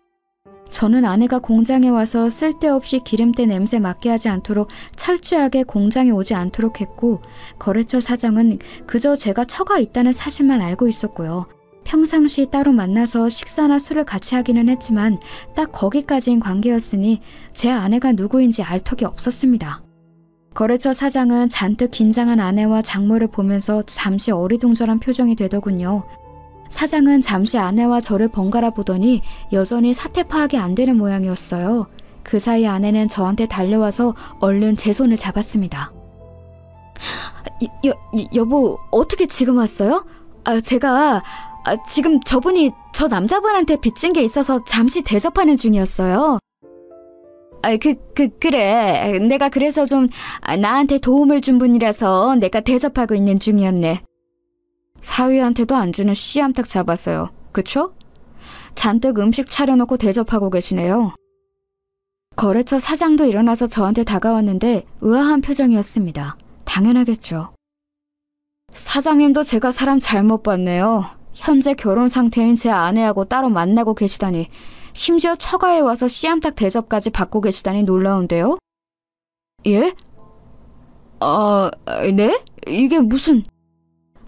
저는 아내가 공장에 와서 쓸데없이 기름때 냄새 맡게 하지 않도록 철저하게 공장에 오지 않도록 했고 거래처 사장은 그저 제가 처가 있다는 사실만 알고 있었고요. 평상시 따로 만나서 식사나 술을 같이 하기는 했지만 딱 거기까지인 관계였으니 제 아내가 누구인지 알 턱이 없었습니다. 거래처 사장은 잔뜩 긴장한 아내와 장모를 보면서 잠시 어리둥절한 표정이 되더군요. 사장은 잠시 아내와 저를 번갈아 보더니 여전히 사태 파악이 안 되는 모양이었어요. 그 사이 아내는 저한테 달려와서 얼른 제 손을 잡았습니다. 여보, 어떻게 지금 왔어요? 제가 지금 저분이 저 남자분한테 빚진 게 있어서 잠시 대접하는 중이었어요. 그래. 내가 그래서 좀 나한테 도움을 준 분이라서 내가 대접하고 있는 중이었네. 사위한테도 안 주는 씨암탉 잡았어요. 그쵸? 잔뜩 음식 차려놓고 대접하고 계시네요. 거래처 사장도 일어나서 저한테 다가왔는데 의아한 표정이었습니다. 당연하겠죠. 사장님도 제가 사람 잘못 봤네요. 현재 결혼 상태인 제 아내하고 따로 만나고 계시다니, 심지어 처가에 와서 씨암탉 대접까지 받고 계시다니 놀라운데요? 예? 네? 이게 무슨...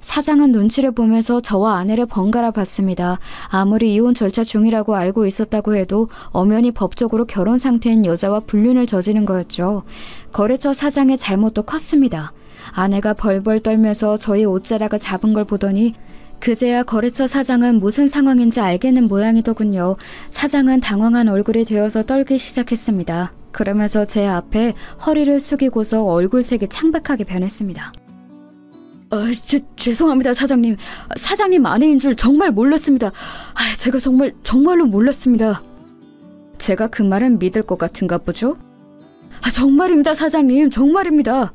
사장은 눈치를 보면서 저와 아내를 번갈아 봤습니다. 아무리 이혼 절차 중이라고 알고 있었다고 해도 엄연히 법적으로 결혼 상태인 여자와 불륜을 저지른 거였죠. 거래처 사장의 잘못도 컸습니다. 아내가 벌벌 떨면서 저희 옷자락을 잡은 걸 보더니 그제야 거래처 사장은 무슨 상황인지 알겠는 모양이더군요. 사장은 당황한 얼굴이 되어서 떨기 시작했습니다. 그러면서 제 앞에 허리를 숙이고서 얼굴색이 창백하게 변했습니다. 죄송합니다, 사장님. 사장님 아내인 줄 정말 몰랐습니다. 제가 정말로 몰랐습니다. 제가 그 말은 믿을 것 같은가 보죠? 정말입니다, 사장님. 정말입니다.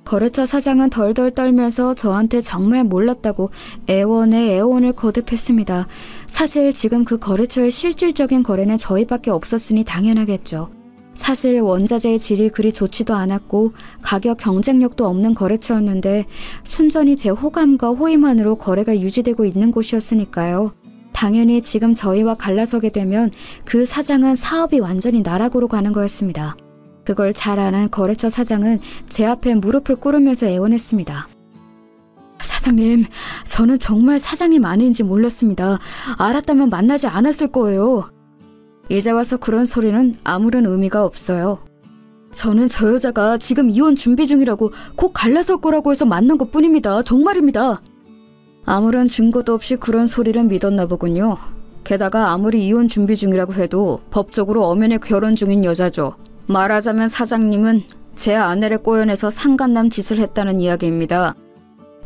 거래처 사장은 덜덜 떨면서 저한테 정말 몰랐다고 애원에 애원을 거듭했습니다. 사실 지금 그 거래처의 실질적인 거래는 저희밖에 없었으니 당연하겠죠. 사실 원자재의 질이 그리 좋지도 않았고 가격 경쟁력도 없는 거래처였는데 순전히 제 호감과 호의만으로 거래가 유지되고 있는 곳이었으니까요. 당연히 지금 저희와 갈라서게 되면 그 사장은 사업이 완전히 나락으로 가는 거였습니다. 그걸 잘 아는 거래처 사장은 제 앞에 무릎을 꿇으면서 애원했습니다. 사장님, 저는 정말 사장님 아내인지 몰랐습니다. 알았다면 만나지 않았을 거예요. 이제 와서 그런 소리는 아무런 의미가 없어요. 저는 저 여자가 지금 이혼 준비 중이라고 곧 갈라설 거라고 해서 만난 것 뿐입니다. 정말입니다. 아무런 증거도 없이 그런 소리를 믿었나 보군요. 게다가 아무리 이혼 준비 중이라고 해도 법적으로 엄연히 결혼 중인 여자죠. 말하자면 사장님은 제 아내를 꼬여내서 상간남 짓을 했다는 이야기입니다.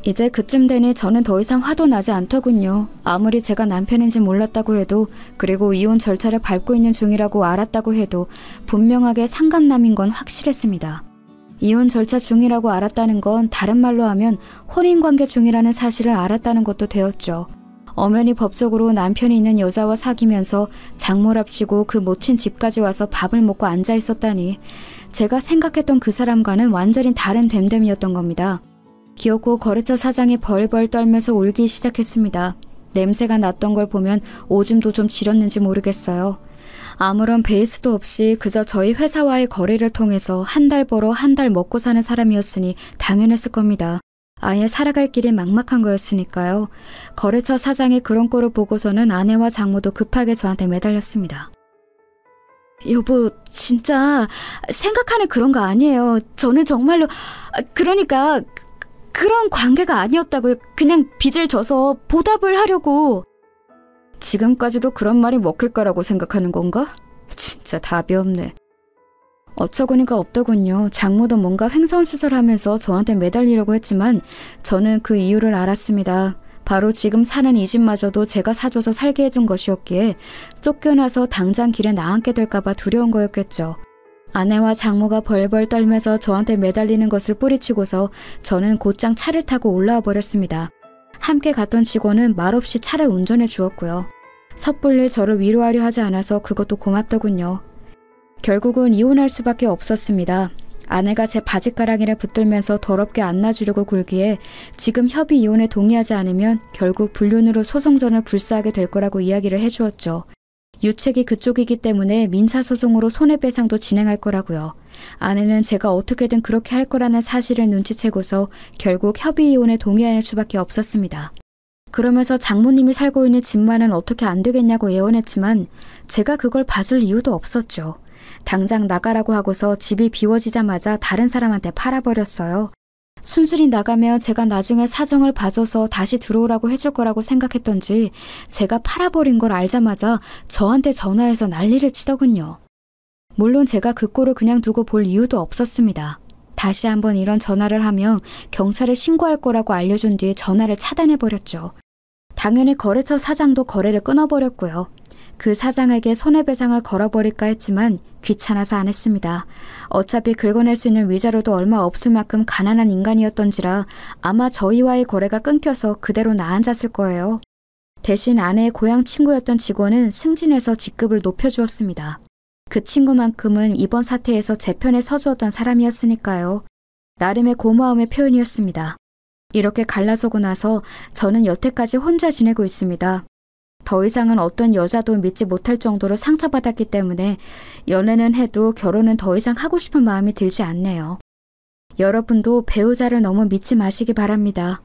이제 그쯤 되니 저는 더 이상 화도 나지 않더군요. 아무리 제가 남편인지 몰랐다고 해도, 그리고 이혼 절차를 밟고 있는 중이라고 알았다고 해도 분명하게 상간남인 건 확실했습니다. 이혼 절차 중이라고 알았다는 건 다른 말로 하면 혼인관계 중이라는 사실을 알았다는 것도 되었죠. 엄연히 법적으로 남편이 있는 여자와 사귀면서 장모랍시고 그 모친 집까지 와서 밥을 먹고 앉아 있었다니, 제가 생각했던 그 사람과는 완전히 다른 됨됨이었던 겁니다. 기어코 거래처 사장이 벌벌 떨면서 울기 시작했습니다. 냄새가 났던 걸 보면 오줌도 좀 지렸는지 모르겠어요. 아무런 베이스도 없이 그저 저희 회사와의 거래를 통해서 한 달 벌어 한 달 먹고 사는 사람이었으니 당연했을 겁니다. 아예 살아갈 길이 막막한 거였으니까요. 거래처 사장이 그런 꼴을 보고서는 아내와 장모도 급하게 저한테 매달렸습니다. 여보, 진짜 생각하는 그런 거 아니에요. 저는 정말로, 그러니까 그런 관계가 아니었다고요. 그냥 빚을 져서 보답을 하려고. 지금까지도 그런 말이 먹힐 거라고 생각하는 건가? 진짜 답이 없네. 어처구니가 없더군요. 장모도 뭔가 횡설수설하면서 저한테 매달리려고 했지만 저는 그 이유를 알았습니다. 바로 지금 사는 이 집마저도 제가 사줘서 살게 해준 것이었기에 쫓겨나서 당장 길에 나앉게 될까봐 두려운 거였겠죠. 아내와 장모가 벌벌 떨면서 저한테 매달리는 것을 뿌리치고서 저는 곧장 차를 타고 올라와 버렸습니다. 함께 갔던 직원은 말없이 차를 운전해 주었고요. 섣불리 저를 위로하려 하지 않아서 그것도 고맙더군요. 결국은 이혼할 수밖에 없었습니다. 아내가 제 바지가랑이를 붙들면서 더럽게 안놔주려고 굴기에 지금 협의 이혼에 동의하지 않으면 결국 불륜으로 소송전을 불사하게 될 거라고 이야기를 해주었죠. 유책이 그쪽이기 때문에 민사소송으로 손해배상도 진행할 거라고요. 아내는 제가 어떻게든 그렇게 할 거라는 사실을 눈치채고서 결국 협의 이혼에 동의할 수밖에 없었습니다. 그러면서 장모님이 살고 있는 집만은 어떻게 안 되겠냐고 애원했지만 제가 그걸 봐줄 이유도 없었죠. 당장 나가라고 하고서 집이 비워지자마자 다른 사람한테 팔아버렸어요. 순순히 나가면 제가 나중에 사정을 봐줘서 다시 들어오라고 해줄 거라고 생각했던지 제가 팔아버린 걸 알자마자 저한테 전화해서 난리를 치더군요. 물론 제가 그 꼴을 그냥 두고 볼 이유도 없었습니다. 다시 한번 이런 전화를 하면 경찰에 신고할 거라고 알려준 뒤에 전화를 차단해버렸죠. 당연히 거래처 사장도 거래를 끊어버렸고요. 그 사장에게 손해배상을 걸어버릴까 했지만 귀찮아서 안 했습니다. 어차피 긁어낼 수 있는 위자료도 얼마 없을 만큼 가난한 인간이었던지라 아마 저희와의 거래가 끊겨서 그대로 나앉았을 거예요. 대신 아내의 고향 친구였던 직원은 승진해서 직급을 높여주었습니다. 그 친구만큼은 이번 사태에서 제 편에 서주었던 사람이었으니까요. 나름의 고마움의 표현이었습니다. 이렇게 갈라서고 나서 저는 여태까지 혼자 지내고 있습니다. 더 이상은 어떤 여자도 믿지 못할 정도로 상처받았기 때문에 연애는 해도 결혼은 더 이상 하고 싶은 마음이 들지 않네요. 여러분도 배우자를 너무 믿지 마시기 바랍니다.